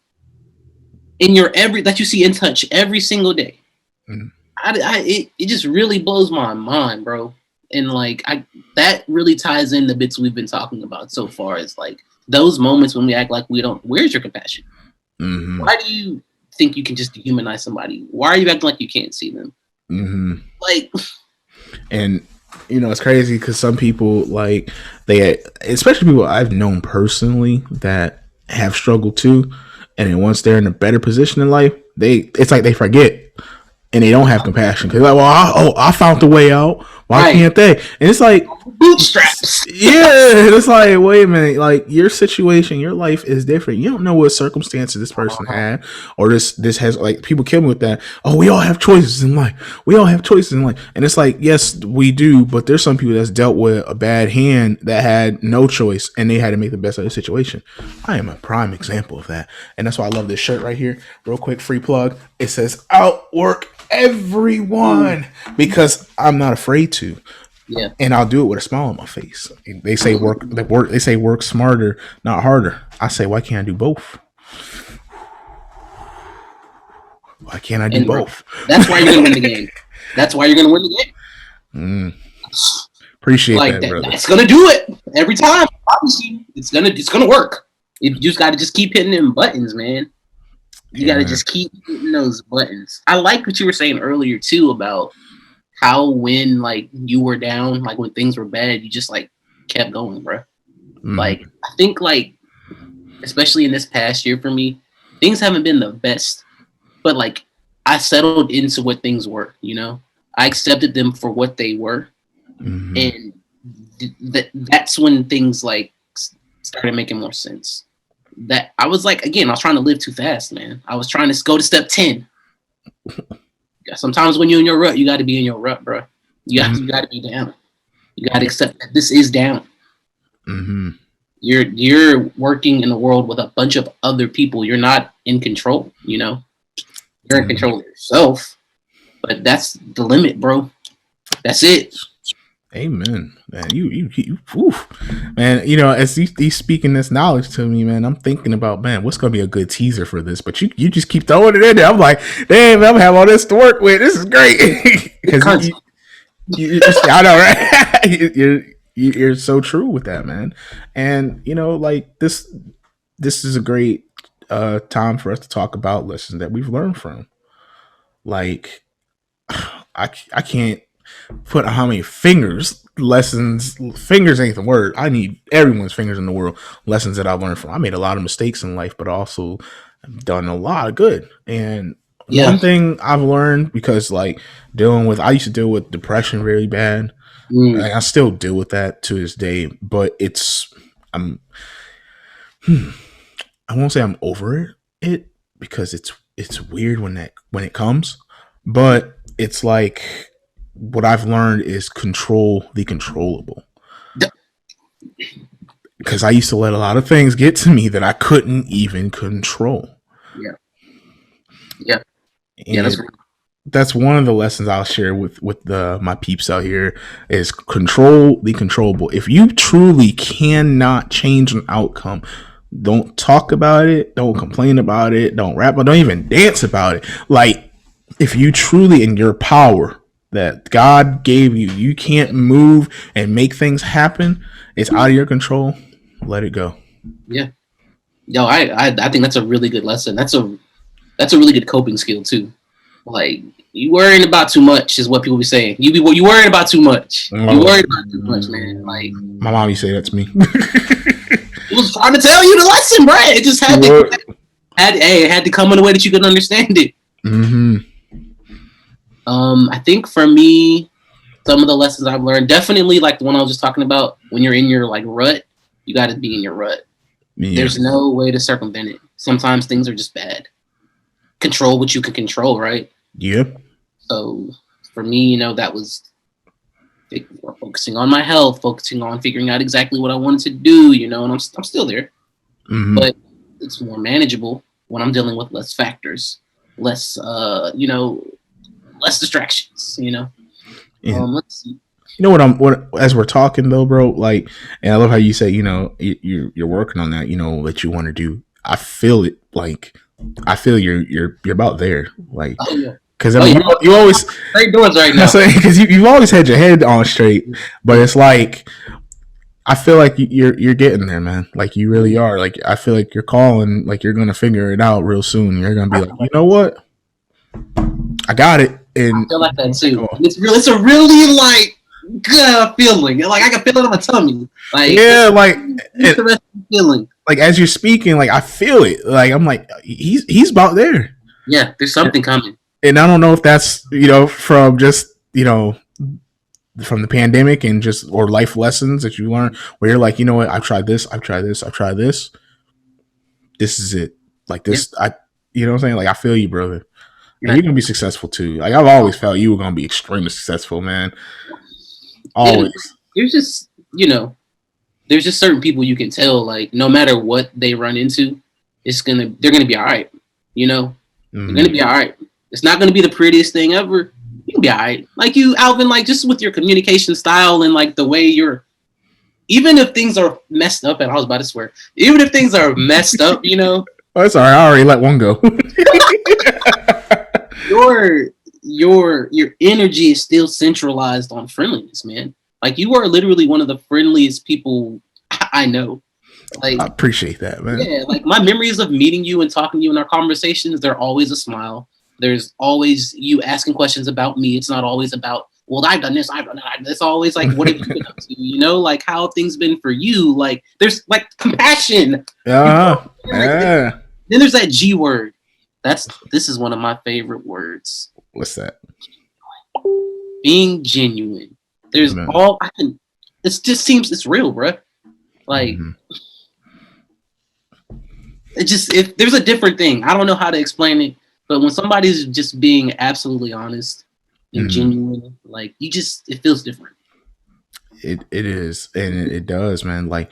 that you see and touch every single day. It just really blows my mind, bro. And like, that really ties in the bits we've been talking about so far. Is like those moments when we act like we don't. Where's your compassion? Why do you think you can just dehumanize somebody? Why are you acting like you can't see them? Like, and it's crazy because some people, like, especially people I've known personally that have struggled too, and then once they're in a better position in life, it's like they forget. And they don't have compassion because, like, well, I found the way out. Why can't they? And it's like bootstraps. Yeah, it's like, wait a minute, like, your situation, your life is different. You don't know what circumstances this person had, or this has, like, people kill me with that. Oh, we all have choices in life. And it's like, yes, we do, but there's some people that's dealt with a bad hand that had no choice, and they had to make the best of the situation. I am a prime example of that, and that's why I love this shirt right here. Real quick, free plug. It says "Outwork everyone," because I'm not afraid to. Yeah. And I'll do it with a smile on my face. They say work smarter, not harder. I say, why can't I do both? Why can't I do both? That's why you're gonna win the game. That's why you're gonna win the game. Appreciate that, brother. That's gonna do it every time. Obviously, it's gonna work. You just gotta just keep hitting them buttons, man. You gotta just keep hitting those buttons. I like what you were saying earlier too about how when like you were down, like when things were bad, you just like kept going, bro. Like, I think like, especially in this past year for me, things haven't been the best, but like I settled into what things were, I accepted them for what they were. And that's when things like started making more sense. That I was like, again, I was trying to live too fast, man. I was trying to go to step 10. Sometimes when you're in your rut, you got to be in your rut, bro. You got to be down. You got to accept that this is down. You're working in the world with a bunch of other people. You're not in control. You're in control of yourself, but that's the limit, bro. That's it. Amen, man. You man. As he's speaking this knowledge to me, man, I'm thinking about, man, what's gonna be a good teaser for this? But you just keep throwing it in there. I'm like, damn, I'm gonna have all this to work with. This is great. Because I know, right? You're so true with that, man. And like this is a great time for us to talk about lessons that we've learned from. Like, I can't put how many fingers ain't the word. I need everyone's fingers in the world. Lessons that I've learned from. I made a lot of mistakes in life, but also I've done a lot of good. And one thing I've learned, because like I used to deal with depression very bad. Like, I still deal with that to this day, but I won't say I'm over it because it's weird when it comes, but it's like, what I've learned is control the controllable. Because I used to let a lot of things get to me that I couldn't even control. Yeah. That's one of the lessons I'll share with my peeps out here, is control the controllable. If you truly cannot change an outcome, don't talk about it. Don't complain about it. Don't rap. Don't even dance about it. Like, if you truly in your power that God gave you. You can't move and make things happen. It's out of your control. Let it go. Yeah. Yo, I think that's a really good lesson. That's a really good coping skill too. Like, you worrying about too much is what people be saying. You worrying about too much. You worried about too much, man. Like, my mom used to say that to me. It was trying to tell you the lesson, bro. It just had to come in a way that you could understand it. Mm-hmm. I think for me, some of the lessons I've learned, definitely like the one I was just talking about, when you're in your like rut, you got to be in your rut. Yeah. There's no way to circumvent it. Sometimes things are just bad. Control what you can control, right? Yep. So for me, that was focusing on my health, focusing on figuring out exactly what I wanted to do, and I'm still there. Mm-hmm. But it's more manageable when I'm dealing with less factors, less, less distractions, Yeah. Let's see. What as we're talking though, bro, like, and I love how you say, you're working on that, that you want to do. I feel it. Like, I feel you're about there. Like, because you always straight doors right now. Because you've always had your head on straight, but it's like, I feel like you're getting there, man. Like, you really are. Like, I feel like you're calling, like you're gonna figure it out real soon. You're gonna be like, you know what? I got it. And I feel like that too. It's a really like good feeling. Like, I can feel it in my tummy. Like, yeah, like interesting feeling. Like, as you're speaking, like, I feel it. Like, I'm like, he's about there. Yeah, there's something coming. And I don't know if that's, from just, from the pandemic and just, or life lessons that you learn, where you're like, you know what, I've tried this. This is it. Like, this, yeah. You know what I'm saying? Like, I feel you, brother. And you're going to be successful too. Like, I've always felt you were going to be extremely successful, man. Always. Yeah, there's just, there's just certain people you can tell, like, no matter what they run into, they're gonna be all right. Mm-hmm. They're gonna be all right. It's not gonna be the prettiest thing ever. You can be all right. Like you, Alvin, like, just with your communication style and like the way even if things are messed up, and I was about to swear, even if things are messed up, Oh, that's all right. I already let one go. Your energy is still centralized on friendliness, man. Like, you are literally one of the friendliest people I know. Like, I appreciate that, man. Yeah, like, my memories of meeting you and talking to you in our conversations, they're always a smile. There's always you asking questions about me. It's not always about, well, I've done this, I've done that. It's always like, what have you been up to? Like, how have things been for you? Like, there's like compassion. Yeah. Then there's that G word. This is one of my favorite words. What's that? Being genuine. There's it just seems it's real, bro. Like, if there's a different thing. I don't know how to explain it, but when somebody's just being absolutely honest and genuine, like, it feels different. It is, and it does, man. Like,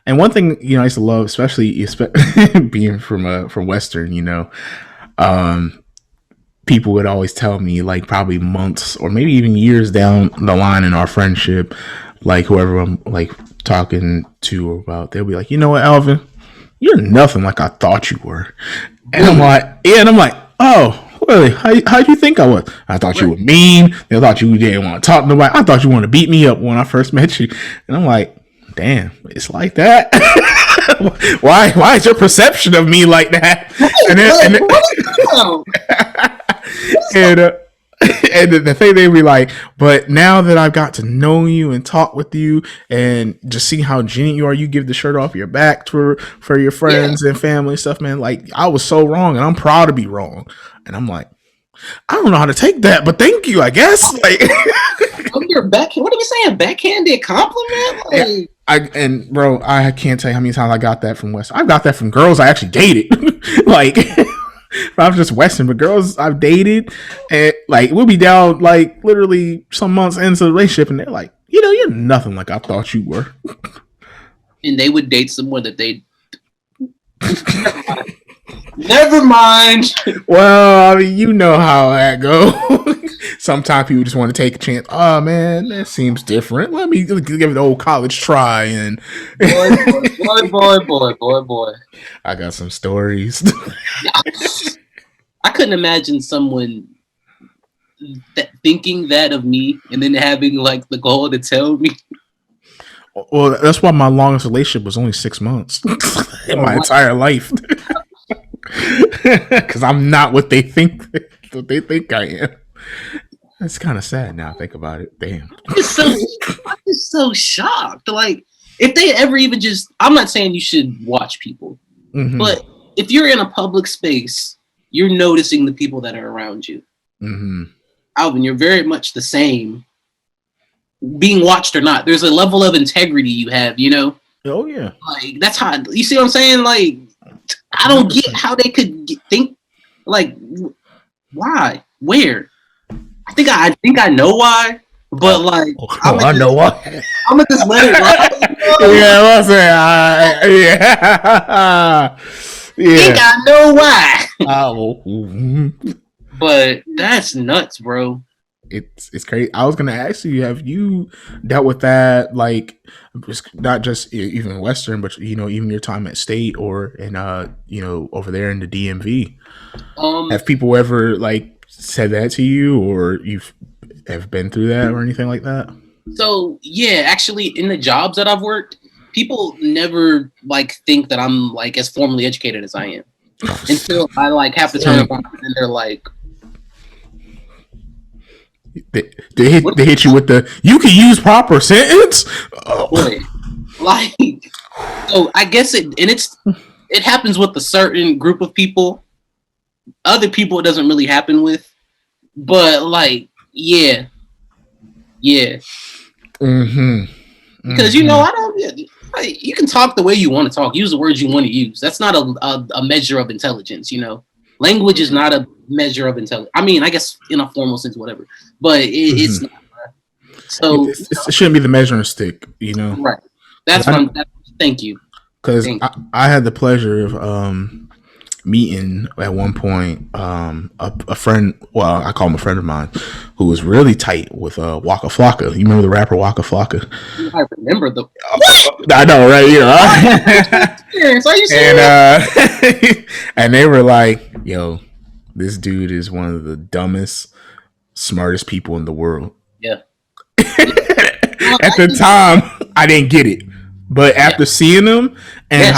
and one thing, I used to love, especially being from Western, people would always tell me, like, probably months or maybe even years down the line in our friendship, like, whoever I'm like talking to about, they'll be like, you know what, Alvin, you're nothing like I thought you were. And I'm like, oh, really? How'd you think I was? I thought you were mean. I thought you didn't want to talk to nobody. I thought you wanted to beat me up when I first met you. And I'm like, damn, it's like that. Why is your perception of me like that? And the thing, they be like, but now that I've got to know you and talk with you and just see how genuine you are, you give the shirt off your back for your friends and family and stuff, man. Like, I was so wrong, and I'm proud to be wrong. And I'm like, I don't know how to take that, but thank you, I guess. Like, what are we saying? Backhanded compliment? Like, yeah, bro, I can't tell you how many times I got that from West. I got that from girls I actually dated. Like, I'm just Western, but girls I've dated, and like, we'll be down like literally some months into the relationship, and they're like, you're nothing like I thought you were. And they would date someone that they. Never mind. Well, I mean, you know how that goes. Sometimes people just want to take a chance. Oh man, that seems different. Let me give it the old college try. And boy. I got some stories. I couldn't imagine someone thinking that of me, and then having like the goal to tell me. Well, that's why my longest relationship was only 6 months in my entire life. Because I'm not what they think I am. It's kind of sad now. I think about it. Damn. I'm just so shocked. Like, if they ever even just, I'm not saying you should watch people, but if you're in a public space, you're noticing the people that are around you. Alvin, you're very much the same. Being watched or not, there's a level of integrity you have, you know? Oh, yeah. Like, that's how, you see what I'm saying? Like, I don't get how they could think, like, why? Where? I think I know why, but like, I know why. I'm gonna just let it ride. Yeah, what's that? Yeah. I think I know why. Oh. But that's nuts, bro. It's crazy. I was gonna ask you, have you dealt with that? Like, not just even Western, but you know, even your time at State or in you know, over there in the DMV. Have people ever like said that to you, or you've ever been through that or anything like that? So yeah, actually, in the jobs that I've worked, people never like think that I'm like as formally educated as I am until I like have to turn up on and they're like. They hit you with the you can use proper sentence. Boy, like, so I guess it happens with a certain group of people. Other people it doesn't really happen with, but like yeah. Because you know I don't. You can talk the way you want to talk. Use the words you want to use. That's not a measure of intelligence. You know, language is not a measure of intelligence. I mean, I guess in a formal sense, whatever. But it's not. So it shouldn't be the measuring stick, you know. Right. That's what thank you. Because I had the pleasure of meeting at one point a friend. Well, I call him a friend of mine who was really tight with Waka Flocka. You remember the rapper Waka Flocka? I remember the. I know, right? You know. Are you serious? And they were like, "Yo, this dude is one of the dumbest, smartest people in the world." Yeah. At the time, I didn't get it, but after seeing him and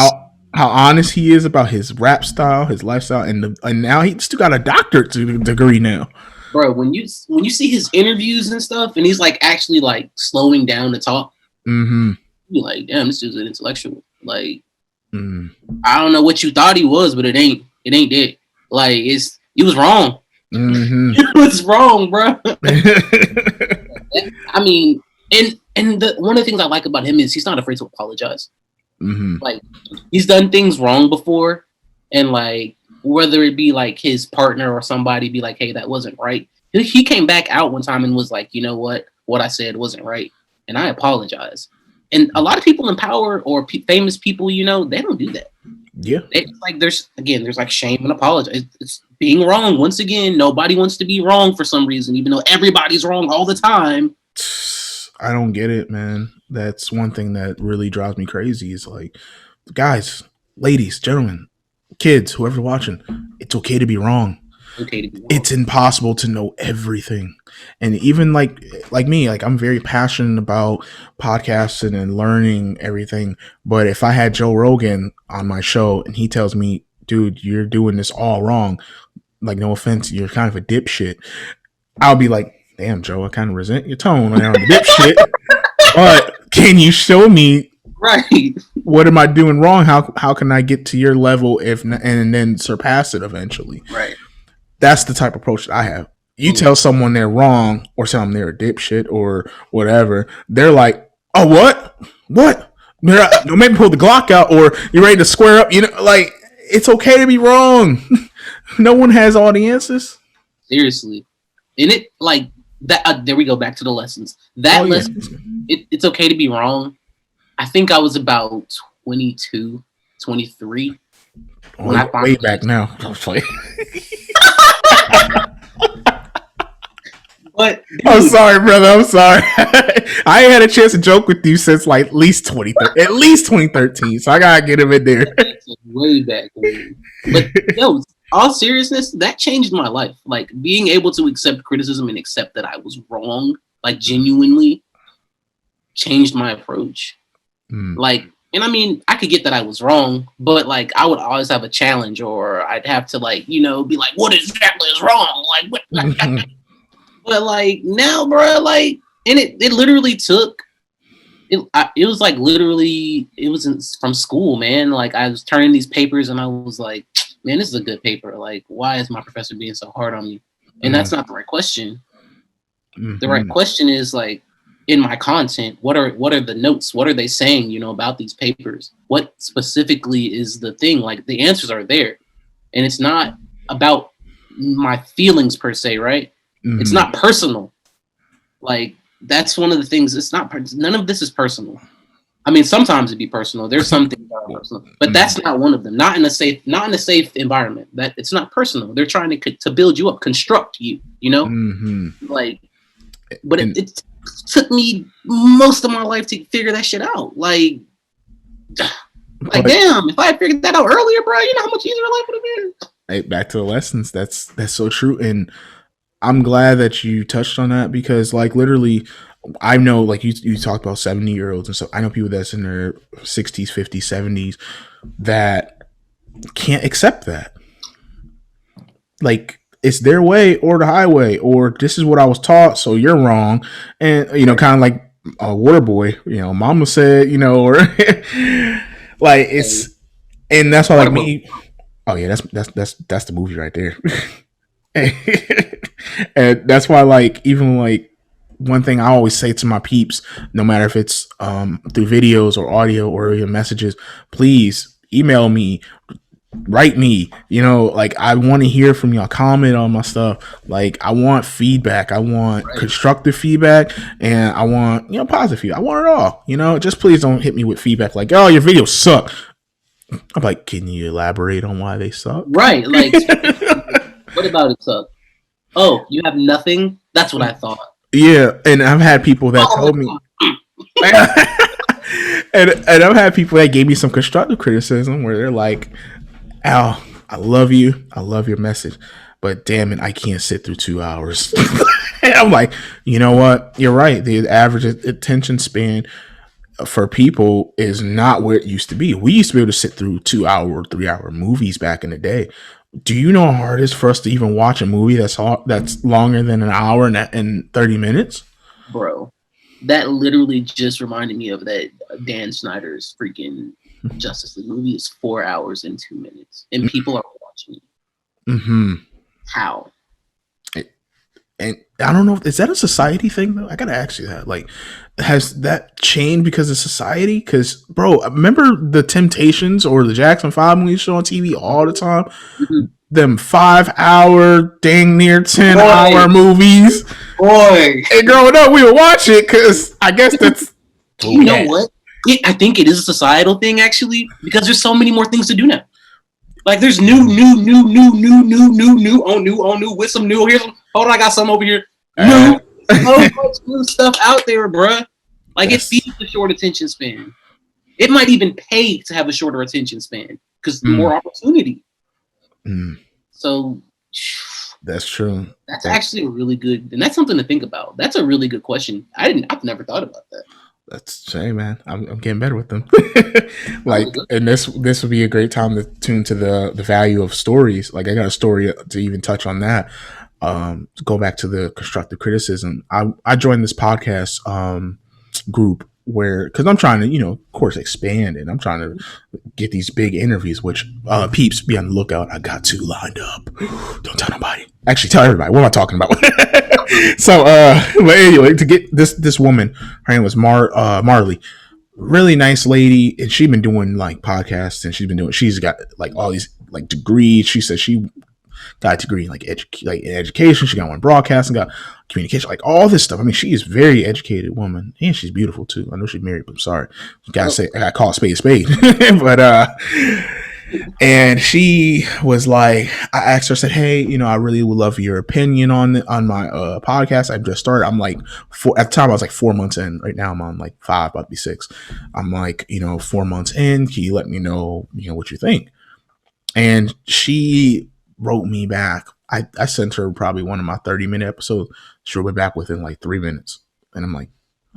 how honest he is about his rap style, his lifestyle, and now he still got a doctorate degree now. Bro, when you see his interviews and stuff, and he's like actually like slowing down to talk, you're like, damn, this dude's an intellectual. Like, I don't know what you thought he was, but it ain't it. Like, he was wrong. He was wrong, bro. I mean, and one of the things I like about him is he's not afraid to apologize. Like, he's done things wrong before, and like whether it be like his partner or somebody be like, hey, that wasn't right. He came back out one time and was like, you know what I said wasn't right, and I apologize. And a lot of people in power or famous people, you know, they don't do that. Yeah, it's like there's like shame and apologize. It's being wrong. Once again, nobody wants to be wrong for some reason, even though everybody's wrong all the time. I don't get it, man. That's one thing that really drives me crazy. Is like, guys, ladies, gentlemen, kids, whoever's watching, it's okay to be wrong. Okay to be wrong. It's impossible to know everything. And even like me, like I'm very passionate about podcasting and learning everything. But if I had Joe Rogan on my show and he tells me, dude, you're doing this all wrong, like, no offense, you're kind of a dipshit, I'll be like, damn, Joe, I kind of resent your tone when I'm a dipshit. But can you show me, right, what am I doing wrong? How can I get to your level and then surpass it eventually? Right. That's the type of approach that I have. You tell someone they're wrong or tell them they're a dipshit or whatever, they're like, oh, what? Don't make me pull the Glock out, or you're ready to square up. You know, like, it's okay to be wrong. No one has all the answers. Seriously. And it, like, that. There we go, back to the lessons. Lesson, it's okay to be wrong. I think I was about 22, 23. When I way back now. But dude, I'm sorry, brother. I'm sorry. I ain't had a chance to joke with you since like at least 2013. So I gotta get him in there. Way back when. But yo, all seriousness, that changed my life. Like being able to accept criticism and accept that I was wrong, like genuinely changed my approach. Like, and I mean, I could get that I was wrong, but like I would always have a challenge, or I'd have to like, be like, what exactly is wrong? Like, what? But like now, bro, like, and it literally took. It was like literally, it was from school, man. Like I was turning these papers, and I was like, man, this is a good paper. Like, why is my professor being so hard on me? And that's not the right question. The right question is like, in my content, what are the notes? What are they saying, about these papers? What specifically is the thing? Like the answers are there, and it's not about my feelings per se, right? It's not personal. Like that's one of the things. It's not. None of this is personal. I mean, sometimes it'd be personal. There's some things that are personal, but that's not one of them. Not in a safe environment. That it's not personal. They're trying to build you up, construct you. Like, but it took me most of my life to figure that shit out. Like damn, if I had figured that out earlier, bro, you know how much easier life would have been. Hey, back to the lessons. That's so true, and I'm glad that you touched on that because, like, literally, I know, like, you talked about 70-year-olds and so I know people that's in their 60s, 50s, 70s that can't accept that. Like, it's their way or the highway, or this is what I was taught, so you're wrong. And, kind of like a water boy, mama said, or like it's, and that's why, like, me. Oh yeah, that's the movie right there. And that's why, like, even like one thing I always say to my peeps, no matter if it's through videos or audio or even messages, please email me, write me, like I want to hear from y'all, comment on my stuff. Like I want feedback, I want constructive feedback, and I want positive feedback. I want it all. Just please don't hit me with feedback like, oh, your videos suck. I'm like, can you elaborate on why they suck? Right, like what about it suck? Oh, you have nothing? That's what I thought. Yeah, and I've had people that told me and I've had people that gave me some constructive criticism where they're like, Al, I love you. I love your message. But damn it, I can't sit through 2 hours. And I'm like, you know what? You're right. The average attention span for people is not where it used to be. We used to be able to sit through 2 hour, 3 hour movies back in the day. Do you know how hard it is for us to even watch a movie that's longer than an hour and 30 minutes? Bro, that literally just reminded me of that Dan Snyder's freaking Justice League movie is 4 hours and 2 minutes, and people are watching it. How? And I don't know, is that a society thing though? I gotta ask you that. Like, has that changed because of society? Because, bro, remember the Temptations or the Jackson 5 movies show on TV all the time? Them 5 hour, dang near 10 hour movies. Boy. And growing up, we would watch it because I guess that's. You know what? I think it is a societal thing actually, because there's so many more things to do now. Like there's new with some new. Here's some. Hold on, I got some over here. So much new stuff out there, bruh. Like it feeds the short attention span. It might even pay to have a shorter attention span because more opportunity. So that's true. That's actually a really good, and that's something to think about. That's a really good question. I've never thought about that. That's shame, man. I'm getting better with them. Like, and this would be a great time to tune to the value of stories. Like, I got a story to even touch on that. Go back to the constructive criticism. I joined this podcast group because I'm trying to, of course, expand, and I'm trying to get these big interviews. Which peeps, be on the lookout. I got 2 lined up. Don't tell nobody. Actually, tell everybody. What am I talking about? So, but anyway, to get this woman, her name was Marley, really nice lady, and she's been doing like podcasts, and she's got like all these like degrees. She said she got a degree in like in education. She got one in broadcasting, got communication, like all this stuff. I mean, she is a very educated woman, and she's beautiful too. I know she's married, but I'm sorry, gotta say, I gotta call a spade. But and she was like, I asked her, I said, hey, I really would love your opinion on my podcast. I've just started. I'm like, at the time I was like 4 months in. Right now I'm on like 5, about to be 6. I'm like, 4 months in. Can you let me know, what you think? And she wrote me back. I sent her probably one of my 30-minute episodes. She wrote me back within like 3 minutes. And I'm like,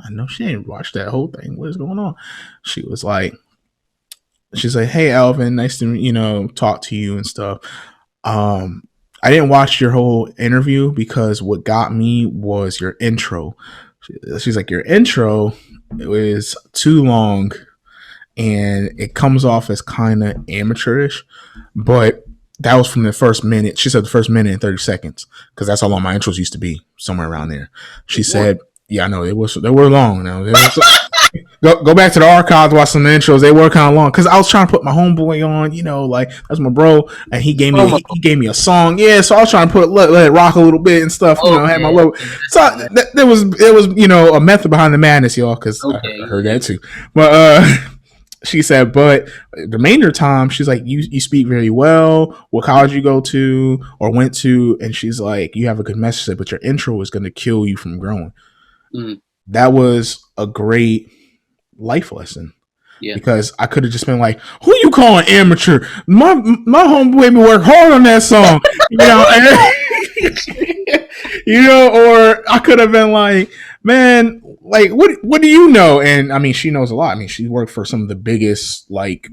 I know she didn't watch that whole thing. What is going on? She was like, she's like, hey Alvin, nice to talk to you and stuff. I didn't watch your whole interview because what got me was your intro. She's like, your intro is too long and it comes off as kind of amateurish, but that was from the first minute. She said the first minute and 30 seconds because that's how long my intros used to be, somewhere around there. She said, yeah, I know they were long. Now go back to the archives, watch some intros. They were kind of long because I was trying to put my homeboy on, like that's my bro, and he gave me a song. Yeah, so I was trying to let it rock a little bit and stuff. Had my low. So there was a method behind the madness, y'all, because I heard that too. But she said, but the remainder of the time, she's like, you speak very well. What college you go to or went to? And she's like, you have a good message, but your intro is going to kill you from growing. Mm. That was a great life lesson. Yeah. Because I could have just been like, who you calling amateur? My homeboy made me work hard on that song. Or I could have been like, man, like what do you know? And I mean, she knows a lot. I mean, she worked for some of the biggest like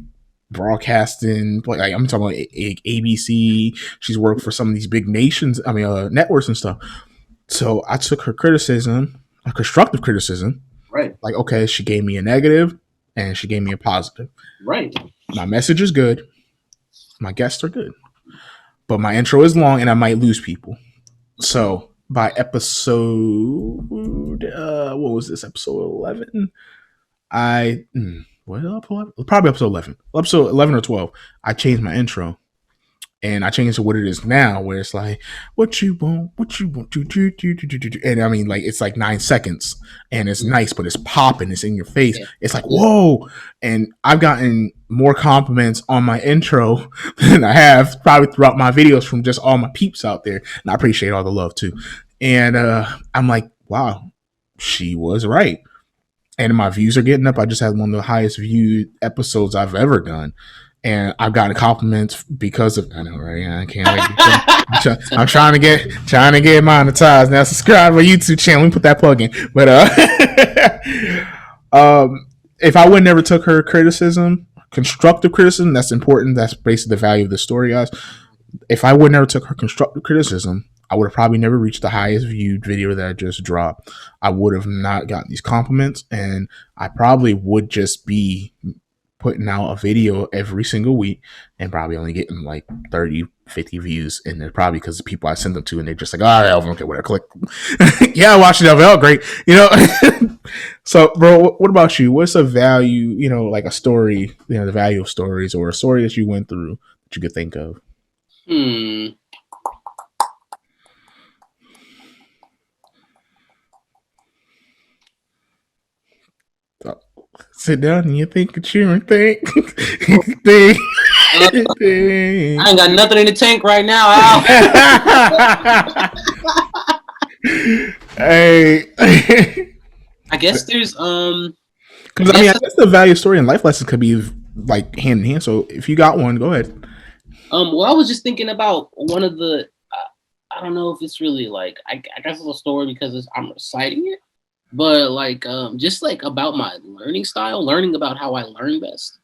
broadcasting, like I'm talking about ABC. She's worked for some of these big nations, networks and stuff. So I took her criticism, a constructive criticism. Right. Like, okay, she gave me a negative and she gave me a positive. Right. My message is good. My guests are good. But my intro is long and I might lose people. So by episode, what was this? Episode 11? Probably episode 11. Episode 11 or 12, I changed my intro. And I changed to what it is now, where it's like, what you want, do. And I mean, like, it's like 9 seconds and it's nice, but it's popping, it's in your face. Yeah. It's like, whoa. And I've gotten more compliments on my intro than I have probably throughout my videos from just all my peeps out there. And I appreciate all the love too. And I'm like, wow, she was right. And my views are getting up. I just had one of the highest viewed episodes I've ever done. And I've gotten compliments because of, I know, right? I can't wait. I'm trying to get monetized. Now subscribe to my YouTube channel. Let me put that plug in. But if I would never took her criticism, constructive criticism, that's important. That's basically the value of the story, guys. If I would never took her constructive criticism, I would have probably never reached the highest viewed video that I just dropped. I would have not gotten these compliments, and I probably would just be putting out a video every single week and probably only getting like 30, 50 views. And they're probably because the people I send them to and they're just like, Alvin, okay, whatever, click. Yeah, I watched it, Alvin, great. So, bro, what about you? What's a value, like a story, the value of stories or a story that you went through that you could think of? Sit down and you think and cheer and think. I ain't got nothing in the tank right now, Al. Hey. I guess there's because I guess the value story and life lessons could be like hand in hand. So if you got one, go ahead. Well, I was just thinking about one of the. I don't know if it's really like I guess it's a story because I'm reciting it. But like, just like about my learning style, learning about how I learn best.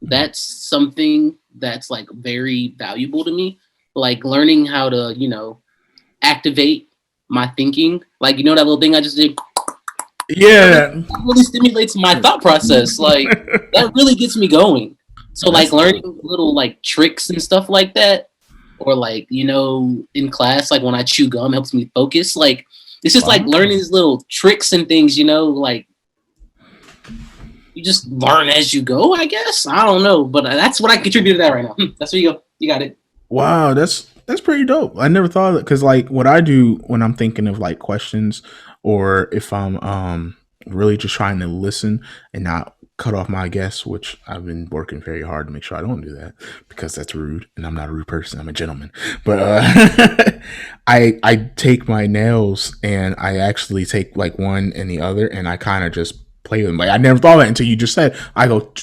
That's something that's like very valuable to me. Like learning how to, activate my thinking. Like, that little thing I just did. Yeah. It really stimulates my thought process. Like that really gets me going. So like learning little like tricks and stuff like that. Or like, in class, like when I chew gum helps me focus. Like, it's just like learning these little tricks and things, like you just learn as you go, I guess. I don't know, but that's what I contribute to that right now. That's where you go. You got it. Wow, that's pretty dope. I never thought of it because like what I do when I'm thinking of like questions or if I'm really just trying to listen and not cut off my guests, which I've been working very hard to make sure I don't do that because that's rude and I'm not a rude person. I'm a gentleman. But I take my nails and I actually take like one and the other and I kind of just play with them. Like I never thought of that until you just said. I go,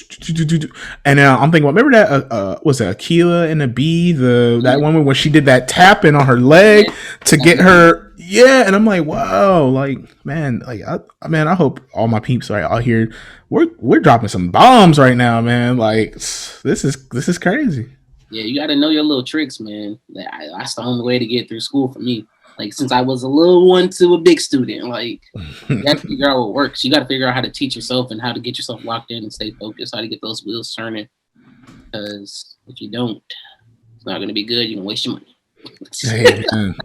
and I'm thinking, well, remember that was it Akila and the Bee, that woman when she did that tapping on her leg to get her, and I'm like, wow, like man, like I hope all my peeps are out here. We're dropping some bombs right now, man. Like this is crazy. Yeah, you got to know your little tricks, man. That's the only way to get through school for me. Like, since I was a little one to a big student, like, you got to figure out what works. You got to figure out how to teach yourself and how to get yourself locked in and stay focused, how to get those wheels turning. Because if you don't, it's not going to be good. You're going to waste your money.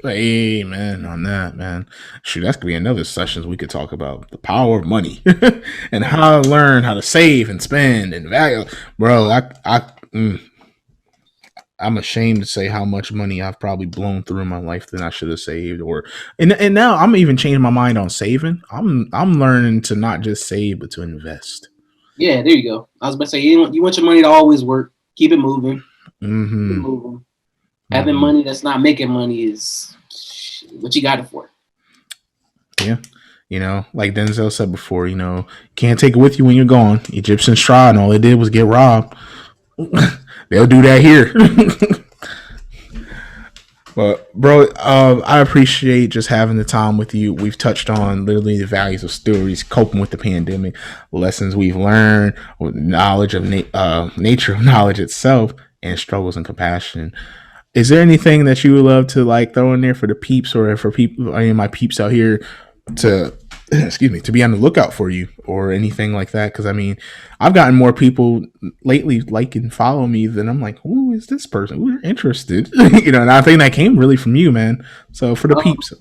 Amen on that, man. Shoot, that's gonna be another sessions we could talk about the power of money and how to learn how to save and spend and value, bro. I'm ashamed to say how much money I've probably blown through in my life that I should have saved, and now I'm even changing my mind on saving. I'm learning to not just save but to invest. Yeah, there you go. I was about to say you want your money to always work. Keep it moving. Mm-hmm. Keep it moving. Having money that's not making money is what you got it for. Yeah. Like Denzel said before, can't take it with you when you're gone. Egyptians tried and all they did was get robbed. They'll do that here. But bro, I appreciate just having the time with you. We've touched on literally the values of stories, coping with the pandemic, lessons we've learned, knowledge of nature of knowledge itself, and struggles and compassion. Is there anything that you would love to like throw in there for the peeps or for people, my peeps out here to, to be on the lookout for you or anything like that? Because I mean, I've gotten more people lately like and follow me than I'm like, who is this person? We're interested, and I think that came really from you, man. So for the peeps,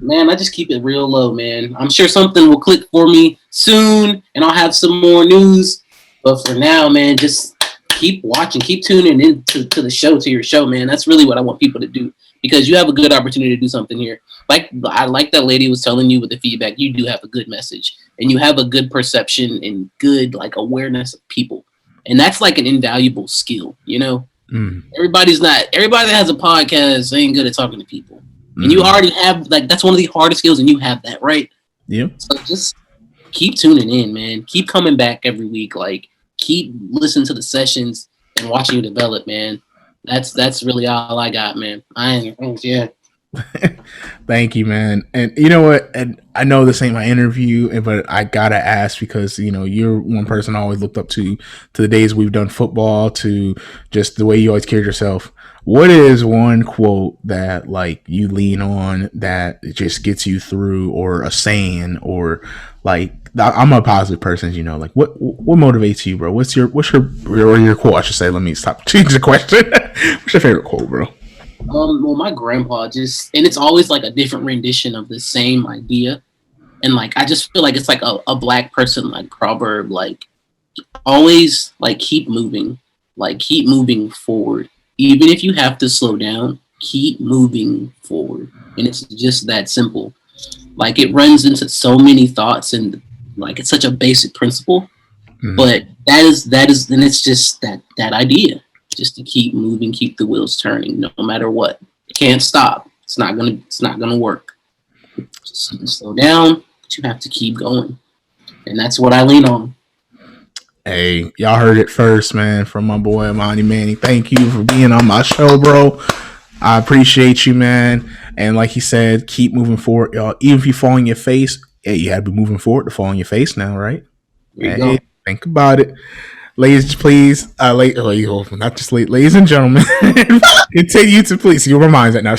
man, I just keep it real low, man. I'm sure something will click for me soon, and I'll have some more news. But for now, man, just keep watching, keep tuning in to the show, to your show, man. That's really what I want people to do, because you have a good opportunity to do something here. Like that lady was telling you with the feedback, you do have a good message and you have a good perception and good like awareness of people. And that's like an invaluable skill, Everybody that has a podcast ain't good at talking to people. And you already have that's one of the hardest skills, and you have that, right? Yeah. So just keep tuning in, man. Keep coming back every week. Like, keep listening to the sessions and watching you develop, man. That's really all I got, man. Yeah. Thank you, man. And you know what? And I know this ain't my interview, but I gotta ask because you're one person I always looked up to the days we've done football, to just the way you always carried yourself. What is one quote that like you lean on that just gets you through, or a saying, or like I'm a positive person, like what motivates you, bro? What's your quote? I should say. Let me stop changing the question. What's your favorite quote, bro? Well, my grandpa and it's always like a different rendition of the same idea, and like I just feel like it's like a black person like proverb, like always like keep moving forward, even if you have to slow down. Keep moving forward, and it's just that simple. Like, it runs into so many thoughts, and like it's such a basic principle, but that is, and it's just that idea. Just to keep moving, keep the wheels turning, no matter what. You can't stop. It's not gonna work. Just slow down, but you have to keep going, and that's what I lean on. Hey, y'all heard it first, man, from my boy Amani Manning. Thank you for being on my show, bro. I appreciate you, man. And like he said, keep moving forward, y'all. Even if you fall on your face, hey, you have to be moving forward to fall on your face now, right? Hey, think about it. Ladies, please, not just ladies and gentlemen, continue to please. You reminds that now.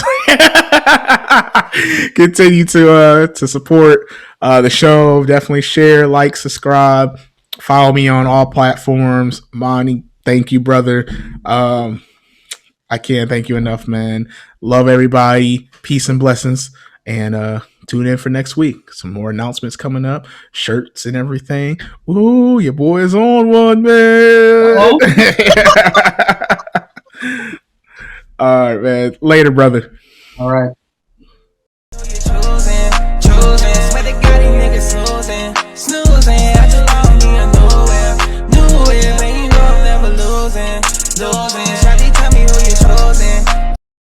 Continue to support the show. Definitely share, like, subscribe, follow me on all platforms. Monty, thank you, brother. I can't thank you enough, man. Love everybody. Peace and blessings. And tune in for next week. Some more announcements coming up, shirts and everything. Ooh, your boy is on one, man. All right, man. Later, brother. All right.